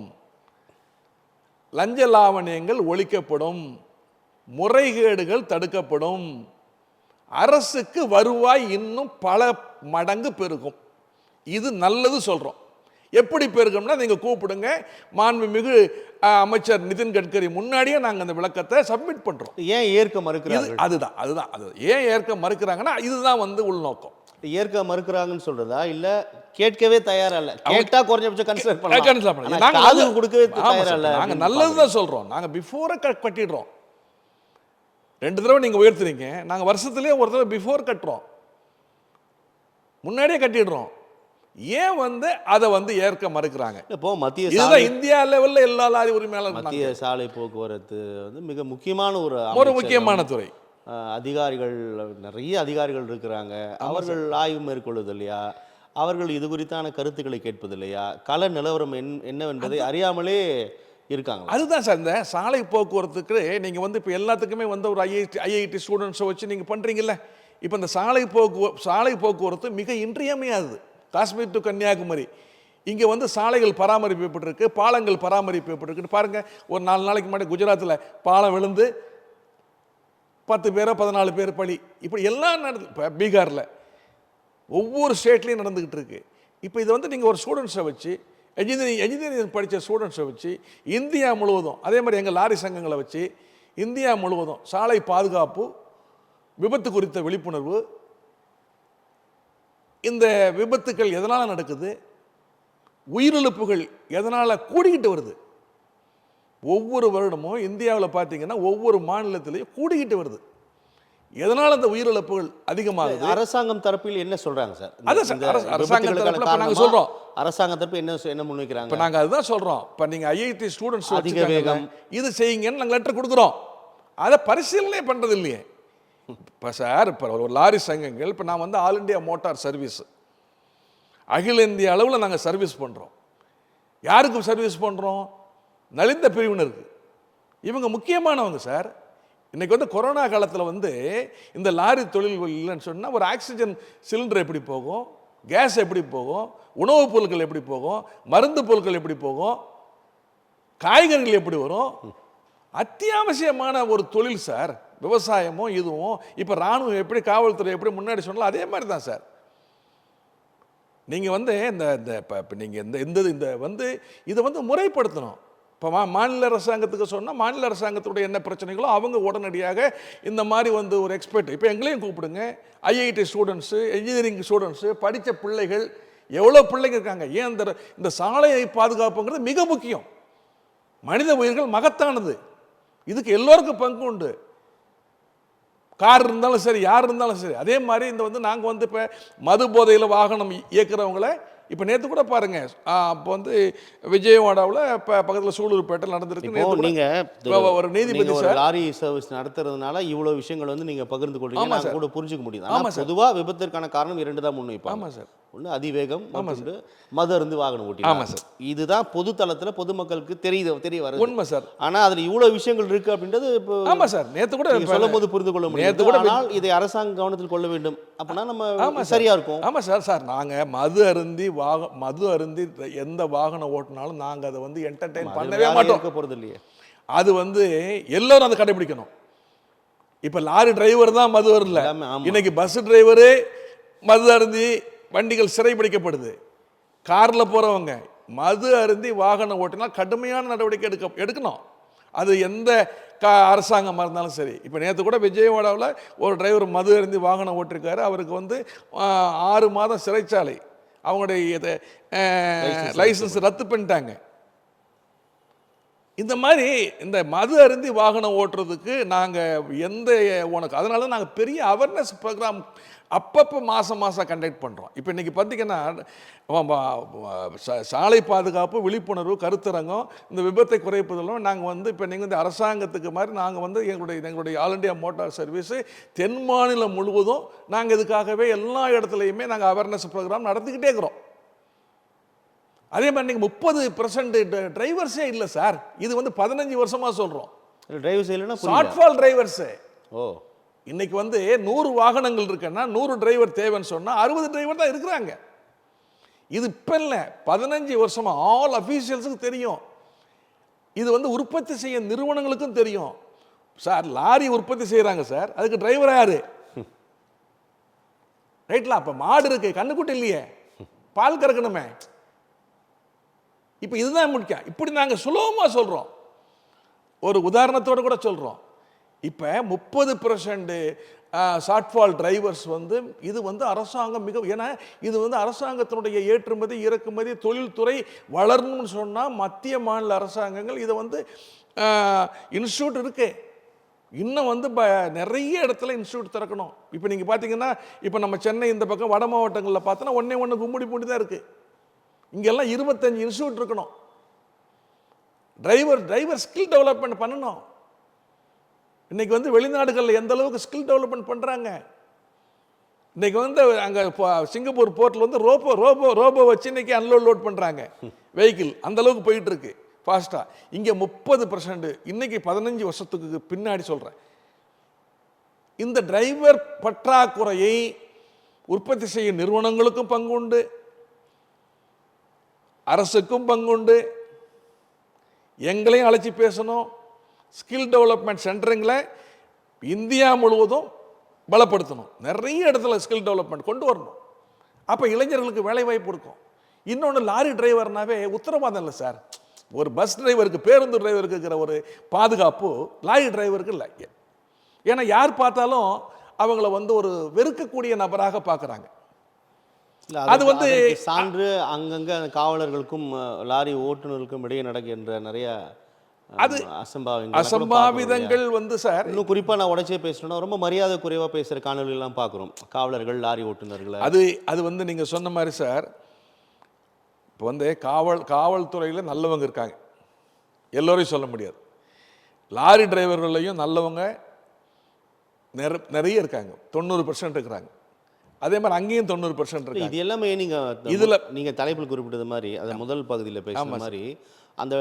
லஞ்ச லாவணியங்கள் ஒழிக்கப்படும், முறைகேடுகள் தடுக்கப்படும், அரசுக்கு வருவாய் இன்னும் பல மடங்கு பெருகும். இது நல்லது சொல்கிறோம். எப்படி பெருகும்னா, நீங்கள் கூப்பிடுங்க, மாண்புமிகு அமைச்சர் நிதின் கட்கரி முன்னாடியே நாங்கள் அந்த விளக்கத்தை சப்மிட் பண்ணுறோம். ஏன் ஏற்க மறுக்கிறாங்க? அதுதான் ஏன் ஏற்க மறுக்கிறாங்கன்னா, இதுதான் உள்நோக்கம். ஏற்க மறுக்கிறாங்கன்னு சொல்றதா, இல்ல கேட்கவே தயாரா இல்ல, கேட்டா குறைஞ்சபட்சம் கன்சிடர் பண்ணலாம், காது கொடுக்கவே தயாரா இல்ல? நாங்க நல்லதுதான் சொல்றோம். நாங்க பிஃபோர கட்டிடுறோம். 2 தடவை நீங்க உயர்த்துறீங்க, நாங்க வருஷத்துலயே ஒரு தடவை பிஃபோர் கட்டுறோம், முன்னாடியே கட்டிடுறோம். ஏன் அதை ஏற்க மறுக்கிறாங்க? இப்போ மத்திய இந்தியா லெவல்ல எல்லா லாரி உரிமையாளர், மத்திய சாலை போக்குவரத்து மிக முக்கியமான ஒரு முக்கியமான துறை. அதிகாரிகள், நிறைய அதிகாரிகள் இருக்கிறாங்க, அவர்கள் ஆய்வு மேற்கொள்வது இல்லையா, அவர்கள் இது குறித்தான கருத்துக்களை கேட்பது இல்லையா, கள நிலவரம் என்னவென்பதை அறியாமலே இருக்காங்க. அதுதான் சார், இந்த சாலை போக்குவரத்துக்கு நீங்கள் இப்போ எல்லாத்துக்குமே ஒரு ஐஐடி ஸ்டூடெண்ட்ஸை வச்சு நீங்கள் பண்ணுறீங்கல்ல. இப்போ இந்த சாலை போக்குவரத்து மிக இன்றியமையாதது. காஷ்மீர் டு கன்னியாகுமரி இங்கே வந்து சாலைகள் பராமரிக்கப்பட்டிருக்கு, பாலங்கள் பராமரிக்கப்பட்டிருக்கு. பாருங்க, ஒரு 4 நாளைக்கு முன்னாடி குஜராத்தில் பாலம் விழுந்து 10 பேரோ 14 பேர் பலி. இப்படி எல்லாம் நடந்து, இப்போ பீகாரில் ஒவ்வொரு ஸ்டேட்லேயும் நடந்துக்கிட்டு இருக்கு. இப்போ இது வந்து நீங்கள் ஒரு ஸ்டூடெண்ட்ஸை வச்சு, என்ஜினியரிங் படித்த ஸ்டூடெண்ட்ஸை வச்சு இந்தியா முழுவதும், அதே மாதிரி எங்கள் லாரி சங்கங்களை வச்சு இந்தியா முழுவதும் சாலை பாதுகாப்பு, விபத்து குறித்த விழிப்புணர்வு, இந்த விபத்துக்கள் எதனால் நடக்குது, உயிரிழப்புகள் எதனால் கூடிக்கிட்டு வருது. ஒவ்வொரு வருடமும் இந்தியாவில் பார்த்தீங்கன்னா ஒவ்வொரு மாநிலத்திலையும் கூடிக்கிட்டு வருது. எதனால் அந்த உயிரிழப்புகள் அதிகமாகுது? அரசாங்கம் தரப்பில் என்ன சொல்றாங்க சார்? அதான் சார், அரசாங்க தரப்பில் நாங்கள் சொல்கிறோம். அரசாங்க தரப்பு என்ன முன்வைக்கிறாங்க? இப்போ நாங்கள் அதுதான் சொல்கிறோம். இப்போ நீங்கள் ஐஐடி ஸ்டூடெண்ட்ஸ் அதிக வேகம் இது செய்யுங்கன்னு நாங்கள் லெட்டர் கொடுக்குறோம். அதை பரிசீலனை பண்ணுறது இல்லையே. இப்போ சார், இப்போ ஒரு லாரி சங்கங்கள், இப்போ நான் வந்து ஆல் இண்டியா மோட்டார் சர்வீஸ், அகில இந்திய அளவில் நாங்கள் சர்வீஸ் பண்ணுறோம். யாருக்கு சர்வீஸ் பண்ணுறோம்? நலிந்த பிரிவினருக்கு. இவங்க முக்கியமானவங்க சார். இன்றைக்கி வந்து கொரோனா காலத்தில் வந்து இந்த லாரி தொழில்கள் இல்லைன்னு சொன்னால் ஒரு ஆக்சிஜன் சிலிண்டர் எப்படி போகும், கேஸ் எப்படி போகும், உணவுப் பொருட்கள் எப்படி போகும், மருந்து பொருட்கள் எப்படி போகும், காய்கறிகள் எப்படி வரும்? அத்தியாவசியமான ஒரு தொழில் சார் விவசாயமும் இதுவும். இப்போ இராணுவம் எப்படி, காவல்துறை எப்படி முன்னாடி சொன்னாலும் அதே மாதிரி தான் சார். நீங்கள் வந்து இப்போ நீங்கள் இந்த வந்து இதை வந்து முறைப்படுத்தணும். இப்போ மாநில அரசாங்கத்துக்கு சொன்னால் மாநில அரசாங்கத்துடைய என்ன பிரச்சனைகளோ அவங்க உடனடியாக இந்த மாதிரி வந்து ஒரு எக்ஸ்பர்ட், இப்போ எங்களையும் கூப்பிடுங்க, ஐஐடி ஸ்டூடெண்ட்ஸு, இன்ஜினியரிங் ஸ்டூடெண்ட்ஸு, படித்த பிள்ளைகள் எவ்வளோ பிள்ளைங்க இருக்காங்க. ஏன் இந்த சாலையை பாதுகாப்புங்கிறது மிக முக்கியம். மனித உயிர்கள் மகத்தானது. இதுக்கு எல்லோருக்கும் பங்கு உண்டு. கார் இருந்தாலும் சரி, யார் இருந்தாலும் சரி. அதே மாதிரி இந்த வந்து நாங்கள் வந்து இப்போ மது போதையில் வாகனம் இயக்குறவங்கள, இப்போ நேற்று கூட பாருங்க, அப்போ வந்து விஜயவாடாவில் இப்போ பக்கத்தில் சூலூர்பேட்டை நடந்திருக்கு. நீங்கள் ஒரு நீதிபதி சார் லாரி சர்வீஸ் நடத்துறதுனால இவ்வளோ விஷயங்கள் வந்து நீங்கள் பகிர்ந்து கொள்றீங்க, கூட புரிஞ்சுக்க முடியுது. ஆமாம், பொதுவாக விபத்திற்கான காரணம் 2 தான் முன்வைப்பாங்க. ஆமாம் சார். ஒன்று அதிவேகம், மது அருந்து வாகனம் ஓட்டி. ஆமாம் சார். இதுதான் பொது தளத்தில் பொதுமக்களுக்கு தெரிய வருது. உண்மை சார். ஆனால் அதில் இவ்வளோ விஷயங்கள் இருக்கு அப்படின்றது இப்போ ஆமாம் சார், நேற்று கூட சொல்லும் போது புரிந்து கொள்ள முடியாது. ஆனால் இதை அரசாங்கம் கவனத்தில் கொள்ள வேண்டும். அப்படின்னா நம்ம சரியா இருக்கும். ஆமாம் சார். நாங்கள் மது அருந்தி எந்த வாகனம் ஓட்டினாலும் நாங்கள் அதை வந்து என்டர்டெயின் பண்ணவே மாட்டோம். போகிறது இல்லையே. அது வந்து எல்லாரும் அதை கடைபிடிக்கணும். இப்போ லாரி டிரைவர் தான் மது வரல, இன்னைக்கு பஸ் டிரைவரு மது அருந்தி வண்டிகள் சிறைபிடிக்கப்படுது. காரில் போகிறவங்க மது அருந்தி வாகனம் ஓட்டினா கடுமையான நடவடிக்கை எடுக்கணும். அது எந்த அரசாங்கமாக இருந்தாலும் சரி. இப்போ நேற்று கூட விஜயவாடாவில் ஒரு டிரைவர் மது அருந்தி வாகனம் ஓட்டிருக்காரு. அவருக்கு வந்து 6 மாதம் சிறைச்சாலை, அவங்களுடைய லைசன்ஸ் ரத்து பண்ணிட்டாங்க. இந்த மாதிரி இந்த மது அருந்தி வாகனம் ஓட்டுறதுக்கு நாங்கள் உனக்கு அதனால நாங்கள் பெரிய அவேர்னஸ் ப்ரோக்ராம் அப்பப்போ மாதம் கண்டக்ட் பண்ணுறோம். இப்போ இன்றைக்கி பார்த்திங்கன்னா சாலை பாதுகாப்பு விழிப்புணர்வு கருத்தரங்கம், இந்த விபத்தை குறைப்பதிலும் நாங்கள் வந்து இப்போ நீங்கள் வந்து அரசாங்கத்துக்கு மாதிரி நாங்கள் வந்து எங்களுடைய ஆல் இண்டியா மோட்டார் சர்வீஸு தென் மாநிலம் முழுவதும் நாங்கள் இதுக்காகவே எல்லா இடத்துலையுமே நாங்கள் அவேர்னஸ் ப்ரோக்ராம் நடத்திக்கிட்டே இருக்கிறோம். அதே மாதிரி நீங்கள் 30% டிரைவர்ஸே இல்லை சார். இது வந்து 15 வருஷமாக சொல்கிறோம். டிரைவர்ஸ் இல்லைன்னா ஷார்ட்ஃபால் டிரைவர்ஸு. ஓ, இன்னைக்கு வந்து 100 வாகனங்கள் இருக்குன்னா 100 டிரைவர் தேவைன்னு சொன்னால் 60 டிரைவர் தான் இருக்கிறாங்க. இது இப்போ இல்லை, 15 வருஷமாக ஆல் அஃபீஷியல்ஸுக்கு தெரியும். இது வந்து உற்பத்தி செய்ய நிறுவனங்களுக்கும் தெரியும். சார் லாரி உற்பத்தி செய்கிறாங்க சார், அதுக்கு டிரைவர் யாரு? ரைட்ல. அப்போ மாடு இருக்கு, கண்ணுக்குட்டி இல்லையே, பால் கறக்கணுமே. இப்போ இதுதான் முக்கியம். இப்படி நாங்கள் சுலபமாக சொல்கிறோம். ஒரு உதாரணத்தோடு கூட சொல்கிறோம். இப்போ 30% ஷார்ட்ஃபால் டிரைவர்ஸ் வந்து இது வந்து அரசாங்கம் ஏன்னா இது வந்து அரசாங்கத்தினுடைய ஏற்றுமதி இறக்குமதி தொழில்துறை வளரணும்னு சொன்னால் மத்திய மாநில அரசாங்கங்கள் இதை வந்து இன்ஸ்டியூட் இருக்கு. இன்னும் வந்து நிறைய இடத்துல இன்ஸ்டியூட் திறக்கணும். இப்போ நீங்கள் பார்த்தீங்கன்னா இப்போ நம்ம சென்னை இந்த பக்கம் வட மாவட்டங்களில் பார்த்தோன்னா ஒன்று கும்முடி பூண்டி தான் இருக்குது. இங்கெல்லாம் 25 இன்ஸ்டியூட் இருக்கணும். டிரைவர் ஸ்கில் டெவலப்மெண்ட் பண்ணணும். இன்னைக்கு வந்து வெளிநாடுகளில் எந்த அளவுக்கு ஸ்கில் டெவலப்மெண்ட் பண்ணுறாங்க. இன்னைக்கு வந்து அங்கே சிங்கப்பூர் போர்ட்டில் வந்து ரோபோ வச்சு இன்னைக்கு லோட் பண்ணுறாங்க வெஹிக்கிள். அந்த அளவுக்கு போயிட்டு இருக்கு ஃபாஸ்ட்டாக. இங்கே 30%, இன்னைக்கு 15 வருஷத்துக்கு பின்னாடி சொல்கிறேன். இந்த டிரைவர் பற்றாக்குறையை உற்பத்தி செய்யும் நிறுவனங்களுக்கும் பங்கு உண்டு, அரசுக்கும் பங்குண்டு, எங்களையும் அழைச்சி பேசணும். ஸ்கில் டெவலப்மெண்ட் சென்டருங்களை இந்தியா முழுவதும் பலப்படுத்தணும். நிறைய இடத்துல ஸ்கில் டெவலப்மெண்ட் கொண்டு வரணும். அப்போ இளைஞர்களுக்கு வேலை வாய்ப்பு இருக்கும். இன்னொன்று, லாரி டிரைவர்னாவே உத்தரவாதம் இல்லை சார். ஒரு பஸ் டிரைவருக்கு, பேருந்து டிரைவருக்கு இருக்கிற ஒரு பாதுகாப்பு லாரி டிரைவருக்கு இல்லை. ஏன்னா யார் பார்த்தாலும் அவங்கள வந்து ஒரு வெறுக்கக்கூடிய நபராக பார்க்குறாங்க. அது வந்து சான்று அங்கங்க காவலர்களுக்கும் லாரி ஓட்டுநருக்கும் இடையே நடக்கின்ற நிறைய அது அசம்பாவிதங்கள் வந்து சார். இன்னும் குறிப்பா நான் உடச்சே பேசணும்னா ரொம்ப மரியாதை குறைவா பேசுற காணொலி எல்லாம் பார்க்குறோம். காவலர்கள், லாரி ஓட்டுநர்களை அது வந்து நீங்க சொன்ன மாதிரி சார். இப்போ வந்து காவல்துறையில் நல்லவங்க இருக்காங்க, எல்லோரையும் சொல்ல முடியாது. லாரி டிரைவர்களையும் நல்லவங்க நிறைய இருக்காங்க, 90% இருக்கிறாங்க. அதே மாதிரி அங்கேயும் 90% இருக்கு. இது எல்லாமே நீங்க தலைப்பில் குறிப்பிட்டது மாதிரி அந்த முதல் பகுதியில் பேசுற மாதிரி அந்த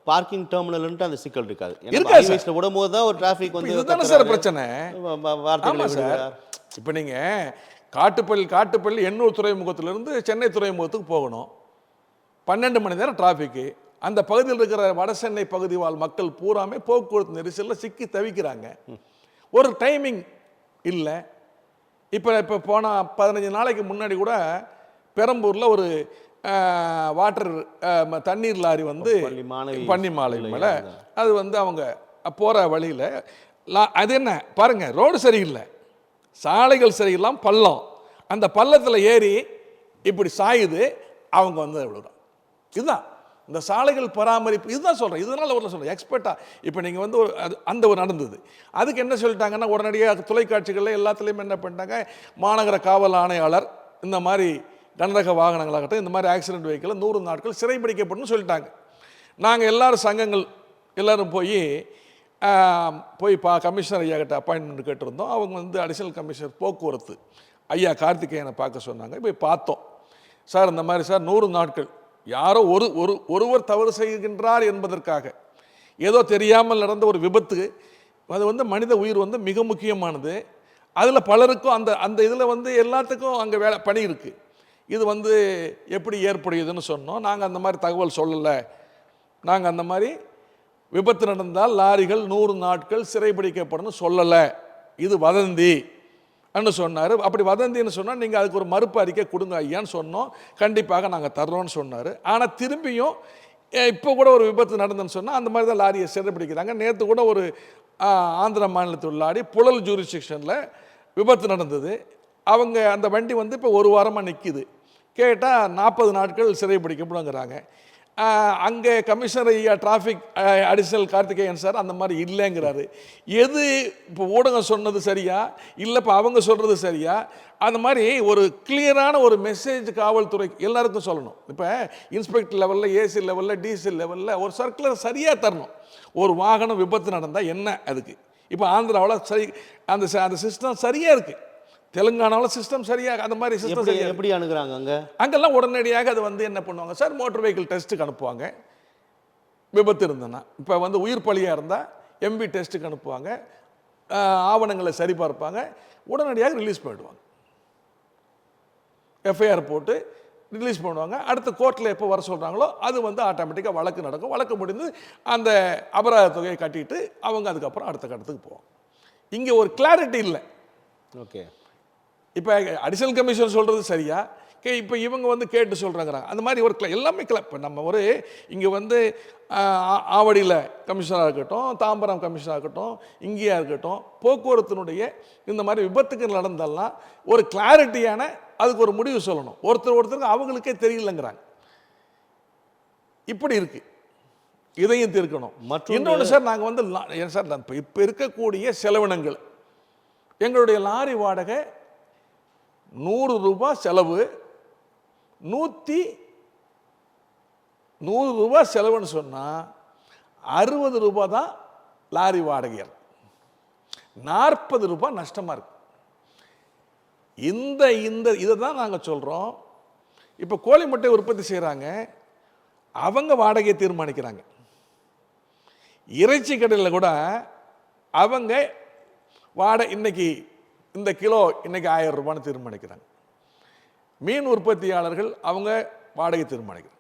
பார்க்கிங் டெர்மினல்ன்ட்டு அந்த சிக்கல் இருக்காது. ஹைவேஸ்ல விடும்போது தான் ஒரு டிராஃபிக் வந்து இதுதானே சார் பிரச்சனை. இப்போ நீங்க காட்டுப்பள்ளி எண்ணூர் துறைமுகத்திலிருந்து சென்னை துறைமுகத்துக்கு போகணும், 12 மணி நேரம் டிராஃபிக்கு. அந்த பகுதியில் இருக்கிற வட சென்னை பகுதி வாழ் மக்கள் பூராமே போக்குவரத்து நெரிசலில் சிக்கி தவிக்கிறாங்க. ஒரு டைமிங் இல்லை. இப்போ போன 15 நாளைக்கு முன்னாடி கூட பெரம்பூரில் ஒரு வாட்டர் தண்ணீர் லாரி வந்து பன்னி மாலை மேலே அது வந்து அவங்க போகிற வழியில் அது என்ன பாருங்க, ரோடு சரியில்லை, சாலைகள் சரியில்லாம், பள்ளம். அந்த பள்ளத்தில் ஏறி இப்படி சாயுது, அவங்க வந்து விழுறோம். இதுதான் இந்த சாலைகள் பராமரிப்பு. இதுதான் சொல்கிறேன். இதனால் ஒரு சொல்கிறேன் எக்ஸ்பர்ட்டாக. இப்போ நீங்கள் வந்து அந்த ஒரு நடந்தது, அதுக்கு என்ன சொல்லிட்டாங்கன்னா, உடனடியாக தொலைக்காட்சிகளில் எல்லாத்துலேயும் என்ன பண்ணிட்டாங்க, மாநகர காவல் ஆணையாளர் இந்த மாதிரி கனரக வாகனங்களாகட்டும், இந்த மாதிரி ஆக்சிடென்ட் வெஹிக்கிள் 100 நாட்கள் சிறைப்பிடிக்கப்படும் சொல்லிட்டாங்க. நாங்கள் எல்லாரும் சங்கங்கள் எல்லாரும் போய் கமிஷனர் ஐயா கிட்ட அப்பாயின்மெண்ட் கேட்டிருந்தோம். அவங்க வந்து அடிஷனல் கமிஷனர் போக்குவரத்து ஐயா கார்த்திகேயனை பார்க்க சொன்னாங்க. போய் பார்த்தோம். சார் இந்த மாதிரி சார் 100 நாட்கள் யாரோ ஒருவர் தவறு செய்கின்றார் என்பதற்காக ஏதோ தெரியாமல் நடந்த ஒரு விபத்து. அது வந்து மனித உயிர் வந்து மிக முக்கியமானது. அதில் பலருக்கும் அந்த இதில் வந்து எல்லாத்துக்கும் அங்கே பணி இருக்குது. இது வந்து எப்படி ஏற்படுதுன்னு சொன்னோம். நாங்கள் அந்த மாதிரி தகவல் சொல்லலை. நாங்கள் அந்த மாதிரி விபத்து நடந்தால் லாரிகள் 100 நாட்கள் சிறைப்பிடிக்கப்படணும் சொல்லலை, இது வதந்தி அன்னு சொன்னார். அப்படி வதந்தின்னு சொன்னால் நீங்கள் அதுக்கு ஒரு மறுப்பு அறிக்கை கொடுங்க ஐயான்னு சொன்னோம். கண்டிப்பாக நாங்கள் தர்றோன்னு சொன்னார். ஆனால் திரும்பியும் இப்போ கூட ஒரு விபத்து நடந்துன்னு சொன்னால் அந்த மாதிரி தான் லாரியை சிறைப்பிடிக்கிறாங்க. நேற்று கூட ஒரு ஆந்திர மாநிலத்தில் லாரி புழல் ஜூரிஸ்டிக்ஷனில் விபத்து நடந்தது. அவங்க அந்த வண்டி வந்து இப்போ 1 வாரமாக நிற்கிது. கேட்டால் 40 நாட்கள் சிறைப்பிடிக்கப்படுங்கிறாங்க. அங்கே கமிஷனர் ஐயா டிராஃபிக் அடிஷனல் கார்த்திகேயன் சார் அந்த மாதிரி இல்லைங்கிறாரு. எது இப்போ ஊடகம் சொன்னது சரியா இல்லை இப்போ அவங்க சொல்கிறது சரியா? அந்த மாதிரி ஒரு கிளியரான ஒரு மெசேஜ் காவல்துறை எல்லாருக்கும் சொல்லணும். இப்போ இன்ஸ்பெக்டர் லெவலில், ஏசி லெவலில், டிசி லெவலில் ஒரு சர்க்குலர் சரியாக தரணும். ஒரு வாகனம் விபத்து நடந்தால் என்ன அதுக்கு. இப்போ ஆந்திராவில் சரி அந்த சிஸ்டம் சரியாக இருக்குது. தெலுங்கானாவில் சிஸ்டம் சரியாக அந்த மாதிரி சிஸ்டம் சரியாக எப்படி அணுகுறாங்க? அங்கெல்லாம் உடனடியாக அது வந்து என்ன பண்ணுவாங்க சார், மோட்டர் வெஹிக்கிள் டெஸ்ட்டுக்கு அனுப்புவாங்க. விபத்து இருந்ததுன்னா இப்போ வந்து உயிர் பலியாக இருந்தால் எம்பி டெஸ்ட்டுக்கு அனுப்புவாங்க, ஆவணங்களை சரிபார்ப்பாங்க, உடனடியாக ரிலீஸ் பண்ணிடுவாங்க. எஃப்ஐஆர் போட்டு ரிலீஸ் பண்ணுவாங்க. அடுத்த கோர்ட்டில் எப்போ வர சொல்கிறாங்களோ அது வந்து ஆட்டோமேட்டிக்காக வழக்கு நடக்கும். வழக்கு முடிந்து அந்த அபராத தொகையை கட்டிட்டு அவங்க அதுக்கப்புறம் அடுத்த கட்டத்துக்கு போவாங்க. இங்கே ஒரு கிளாரிட்டி இல்லை. ஓகே, இப்போ அடிஷனல் கமிஷனர் சொல்கிறது சரியா, இப்போ இவங்க வந்து கேட்டு சொல்கிறாங்கிறாங்க. அந்த மாதிரி ஒரு எல்லாமே இப்போ நம்ம ஒரு இங்கே வந்து ஆவடியில் கமிஷனராக இருக்கட்டும், தாம்பரம் கமிஷனராக இருக்கட்டும், இங்கேயா இருக்கட்டும், போக்குவரத்தினுடைய இந்த மாதிரி விபத்துக்கு நடந்தாலாம் ஒரு கிளாரிட்டியான அதுக்கு ஒரு முடிவு சொல்லணும். ஒருத்தருக்கு அவங்களுக்கே தெரியலங்கிறாங்க. இப்படி இருக்கு, இதையும் தீர்க்கணும். இன்னொன்று சார், நாங்கள் வந்து சார் இப்போ இருக்கக்கூடிய செலவினங்கள், எங்களுடைய லாரி வாடகை 100 ரூபாய் செலவு, 100 ரூபாய் செலவுன்னு சொன்னால் 60 ரூபாய் தான் லாரி வாடகை, 40 ரூபாய் நஷ்டமாக இருக்கு. இந்த இதை தான் நாங்கள் சொல்கிறோம். இப்போ கோழி முட்டை உற்பத்தி செய்கிறாங்க, அவங்க வாடகையை தீர்மானிக்கிறாங்க. இறைச்சி கடையில் கூட அவங்க இன்னைக்கு இந்த கிலோ இன்னைக்கு 1000 ரூபான்னு தீர்மானிக்கிறாங்க. மீன் உற்பத்தியாளர்கள் அவங்க வாடகை தீர்மானிக்கிறாங்க.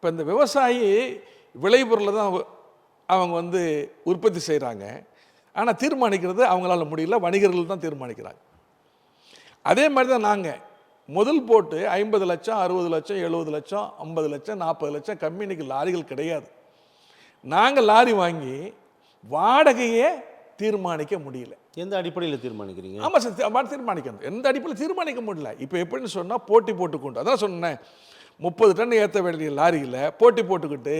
இப்போ இந்த விவசாயி விளைபொருளை தான் அவங்க வந்து உற்பத்தி செய்கிறாங்க. ஆனால் தீர்மானிக்கிறது அவங்களால முடியல, வணிகர்கள் தான் தீர்மானிக்கிறாங்க. அதே மாதிரி தான் நாங்கள் முதல் போட்டு 50 லட்சம் 60 லட்சம் 70 லட்சம் 50 லட்சம் 40 லட்சம் கம்பெனிக்கு லாரிகள் கிடையாது. நாங்கள் லாரி வாங்கி வாடகையே தீர்மானிக்க முடியல. எந்த அடிப்படையில் தீர்மானிக்கிறீங்க? ஆமாம் சார், தீர்மானிக்கணும். எந்த அடிப்படையில் தீர்மானிக்க முடியல. இப்போ எப்படின்னு சொன்னால் போட்டி போட்டுக்கொண்டு, அதான் சொன்னேன், 30 டன் ஏற்ற வேண்டிய லாரியில் போட்டி போட்டுக்கிட்டு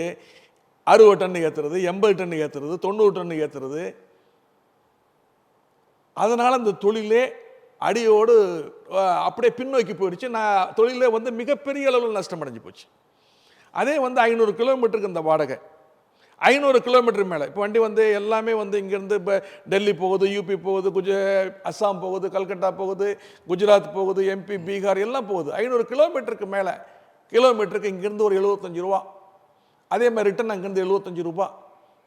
60 டன் ஏற்றுறது, 80 டன் ஏற்றுறது, 90 டன் ஏற்றுறது. அதனால் அந்த தொழிலே அடியோடு அப்படியே பின்னோக்கி போயிடுச்சு. நான் தொழிலே வந்து மிகப்பெரிய அளவில் நஷ்டம் அடைஞ்சு போச்சு. அதே வந்து 500 கிலோமீட்டருக்கு இந்த வாடகை, 500 கிலோமீட்டர் மேலே இப்போ வண்டி வந்து எல்லாமே வந்து இங்கேருந்து இப்போ டெல்லி போகுது, யூபி போகுது, அஸ்ஸாம் போகுது, கல்கட்டா போகுது, குஜராத் போகுது, எம்பி, பீகார் எல்லாம் போகுது. 500 கிலோமீட்டருக்கு மேலே, கிலோமீட்டருக்கு இங்கேருந்து ஒரு 75 ரூபா, அதே மாதிரி ரிட்டன் அங்கேருந்து 75 ரூபா.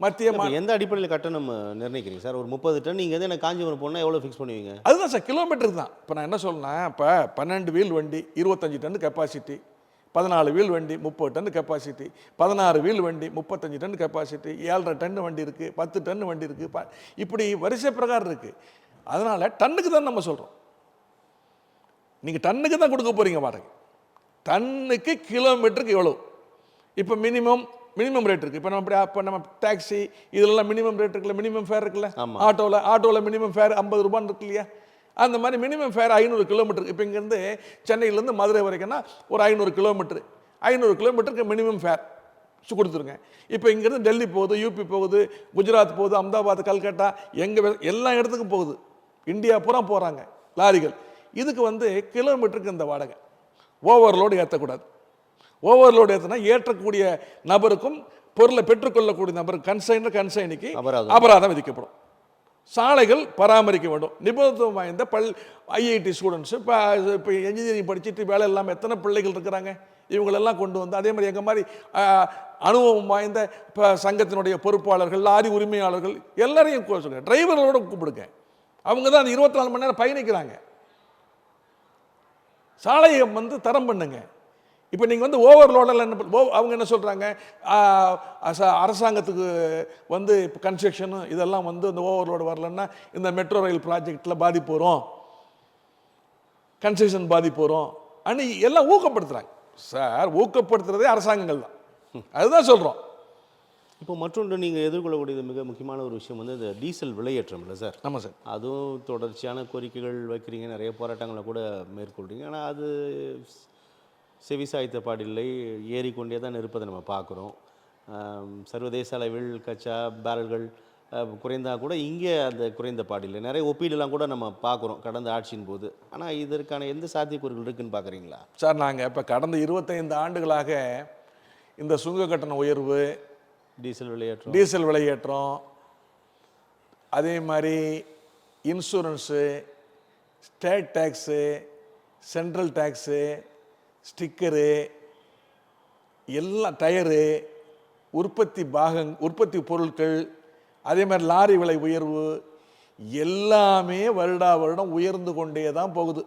மத்திய எந்த அடிப்படையில் கட்டணம் நிர்ணயிக்கிறீங்க சார்? ஒரு 30 டன் நீங்கள் வந்து எனக்கு காஞ்சிபுரம் போனால் எவ்வளோ ஃபிக்ஸ் பண்ணுவீங்க? அதுதான் சார், கிலோமீட்டருக்கு தான். இப்போ நான் என்ன சொல்றேன், இப்போ 12 வீல் வண்டி 25 டன் கெப்பாசிட்டி, 14 வீல் வண்டி 30 டன் கெப்பாசிட்டி, 16 வீல் வண்டி 35 டன் கெப்பாசிட்டி, 7.5 டன் வண்டி இருக்குது, 10 டன் வண்டி இருக்குது, இப்படி வரிசை பிரகாரம் இருக்குது. அதனால் டன்னுக்கு தான் நம்ம சொல்கிறோம். நீங்கள் டன்னுக்கு தான் கொடுக்க போகிறீங்க வாடகை. டன்னுக்கு கிலோமீட்டருக்கு எவ்வளோ? இப்போ மினிமம் ரேட் இருக்குது. இப்போ நம்ம டாக்ஸி இதெல்லாம் மினிமம் ரேட் இருக்குல்ல, மினிமம் ஃபேர் இருக்குல்ல, ஆட்டோவில் மினிமம் ஃபேர் 50 ரூபான்னு இருக்கு இல்லையா? அந்த மாதிரி மினிமம் ஃபேர் 500 கிலோமீட்டர். இப்போ இங்கேருந்து சென்னையிலேருந்து மதுரை வரைக்கும்னா ஒரு 500 கிலோமீட்டருக்கு மினிமம் ஃபேர் கொடுத்துருங்க. இப்போ இங்கேருந்து டெல்லி போகுது, யூபி போகுது, குஜராத் போகுது, அகமதாபாத், கல்கட்டா, எல்லா இடத்துக்கும் போகுது. இந்தியா பூரா போகிறாங்க லாரிகள். இதுக்கு வந்து கிலோமீட்டருக்கு இந்த வாடகை. ஓவர்லோடு ஏற்றக்கூடாது. ஓவர்லோடு ஏற்றினா ஏற்றக்கூடிய நபருக்கும் பொருளை பெற்றுக்கொள்ளக்கூடிய நபருக்கு கன்சைனிக்கு அபராதம் விதிக்கப்படும். சாலைகள் பராமரிக்க வேண்டும். நிபுணத்துவம் வாய்ந்த ஐஐடி ஸ்டூடெண்ட்ஸு, இப்போ இன்ஜினியரிங் படிச்சுட்டு வேலை இல்லாமல் எத்தனை பிள்ளைகள் இருக்கிறாங்க, இவங்களெல்லாம் கொண்டு வந்து, அதே மாதிரி எங்கள் மாதிரி அனுபவம் வாய்ந்த இப்போ சங்கத்தினுடைய பொறுப்பாளர்கள், லாரி உரிமையாளர்கள் எல்லாரையும் சொல்லுங்கள், டிரைவர்களோட கூப்பிடுங்க. அவங்க தான் அந்த 24 மணி நேரம் பயணிக்கிறாங்க. சாலையை வந்து தரம் பண்ணுங்க. இப்போ நீங்கள் வந்து ஓவர்லோடில் அவங்க என்ன சொல்கிறாங்க, அரசாங்கத்துக்கு வந்து இப்போ கன்ஸ்ட்ரக்ஷனு இதெல்லாம் வந்து இந்த ஓவர்லோடு வரலன்னா இந்த மெட்ரோ ரயில் ப்ராஜெக்டில் பாதிப்பு வரும், கன்ஸ்ட்ரக்ஷன் பாதிப்பு வரும் அனி எல்லாம் ஊக்கப்படுத்துகிறாங்க. சார், ஊக்கப்படுத்துறதே அரசாங்கங்கள் தான். அதுதான் சொல்கிறோம். இப்போ மற்றொன்று நீங்கள் எதிர்கொள்ளக்கூடியது மிக முக்கியமான ஒரு விஷயம் வந்து இந்த டீசல் விலையேற்றம் இல்லை சார்? ஆமாம் சார். அதுவும் தொடர்ச்சியான கோரிக்கைகள் வைக்கிறீங்க, நிறைய போராட்டங்களை கூட மேற்கொள்கிறீங்க. ஆனால் அது செவிசாய்த்த பாடில்லை, ஏறிக்கொண்டே தான் இருப்பதை நம்ம பார்க்குறோம். சர்வதேச அளவில் கச்சா பேரல்கள் குறைந்தால் கூட இங்கே அந்த குறைந்த பாடில்லை. நிறைய ஒப்பீடுலாம் கூட நம்ம பார்க்குறோம் கடந்த ஆட்சியின் போது. ஆனால் இதற்கான எந்த சாத்தியக்கூறுகள் இருக்குன்னு பார்க்குறீங்களா சார்? நாங்கள் இப்போ கடந்த 25 ஆண்டுகளாக இந்த சுங்க கட்டண உயர்வு, டீசல் விலையேற்றம், அதே மாதிரி insurance, state tax, central tax, sticker, எல்லாம் டயரு, உற்பத்தி பொருட்கள், அதே மாதிரி லாரி விலை உயர்வு எல்லாமே வருடம் உயர்ந்து கொண்டே தான் போகுது.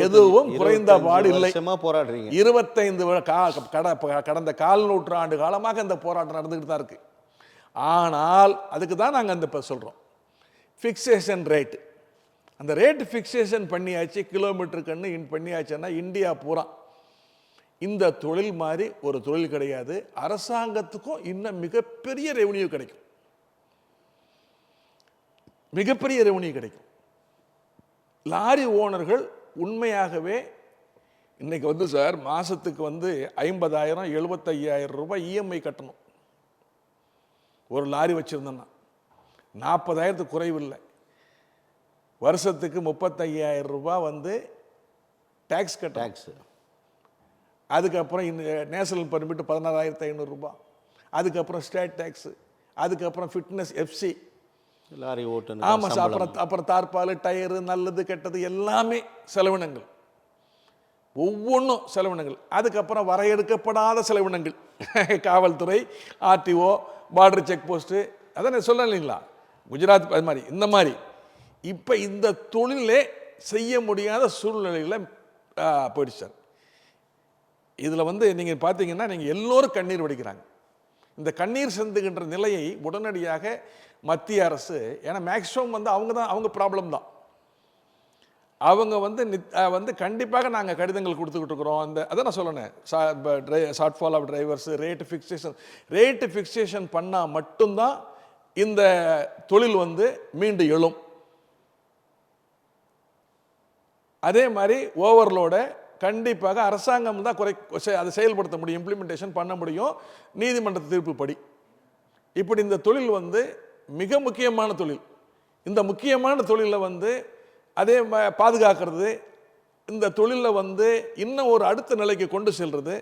எதுவும் குறைந்த பாடு இல்லை. போராடுறீங்க. 25 கடந்த 4 நூற்றாண்டு காலமாக இந்த போராட்டம் நடந்துக்கிட்டு தான் இருக்கு. ஆனால் அதுக்கு தான் நாங்கள் அந்த இப்போ சொல்கிறோம், ஃபிக்சேஷன் ரேட்டு. அந்த ரேட்டு ஃபிக்சேஷன் பண்ணியாச்சு, கிலோமீட்டருக்குன்னு பண்ணியாச்சுன்னா இந்தியா பூரா இந்த தொழில் மாதிரி ஒரு தொழில் கிடையாது. அரசாங்கத்துக்கும் இன்னும் மிகப்பெரிய ரெவன்யூ கிடைக்கும், மிகப்பெரிய ரெவன்யூ கிடைக்கும். லாரி ஓனர்கள் உண்மையாகவே இன்னைக்கு வந்து சார் மாதத்துக்கு வந்து 50,000 75,000 ரூபாய் இஎம்ஐ கட்டணும். ஒரு லாரி வச்சுருந்தோன்னா 40,000 குறைவில்லை. வருஷத்துக்கு 35,000 ரூபாய் வந்து டேக்ஸ் டேக்ஸு. அதுக்கப்புறம் நேஷனல் பர்மிட் 16,500 ரூபாய். அதுக்கப்புறம் ஸ்டேட் டேக்ஸு, அதுக்கப்புறம் ஃபிட்னஸ் எஃப்சி, லாரி ஓட்டு. ஆமாம் சார். அப்புறம் தார்பால், டயரு, நல்லது கெட்டது எல்லாமே செலவினங்கள், ஒவ்வொன்றும் செலவினங்கள். அதுக்கப்புறம் வரையறுக்கப்படாத செலவினங்கள், காவல்துறை, ஆர்டிஓ, பார்டர் செக் போஸ்ட்டு, அதான் நான் சொல்ல இல்லைங்களா, குஜராத், அது மாதிரி இந்த மாதிரி. இப்போ இந்த தொழிலே செய்ய முடியாத சூழ்நிலையில் போயிடுச்சு சார். இதில் வந்து நீங்கள் பார்த்தீங்கன்னா நீங்கள் எல்லோரும் கண்ணீர் வடிக்கிறாங்க. இந்த கண்ணீர் சிந்துகின்ற நிலையை உடனடியாக மத்திய அரசு, ஏன்னா மேக்ஸிமம் வந்து அவங்க ப்ராப்ளம் தான், அவங்க வந்து கண்டிப்பாக நாங்கள் கடிதங்கள் கொடுத்துக்கிட்டு இருக்கிறோம். அதான் நான் சொல்லணேன், short fall of drivers, rate fixation பண்ணால் மட்டும்தான் இந்த தொழில் வந்து மீண்டு எழும். அதே மாதிரி ஓவர்லோட கண்டிப்பாக அரசாங்கம் தான் அதை செயல்படுத்த முடியும், இம்ப்ளிமெண்டேஷன் பண்ண முடியும் நீதிமன்ற தீர்ப்புப்படி. இப்படி இந்த தொழில் வந்து மிக முக்கியமான தொழில். இந்த முக்கியமான தொழிலை வந்து அதே பாதுகாக்கிறது, இந்த தொழிலை வந்து இன்னும் ஒரு அடுத்த நிலைக்கு கொண்டு செல்றது,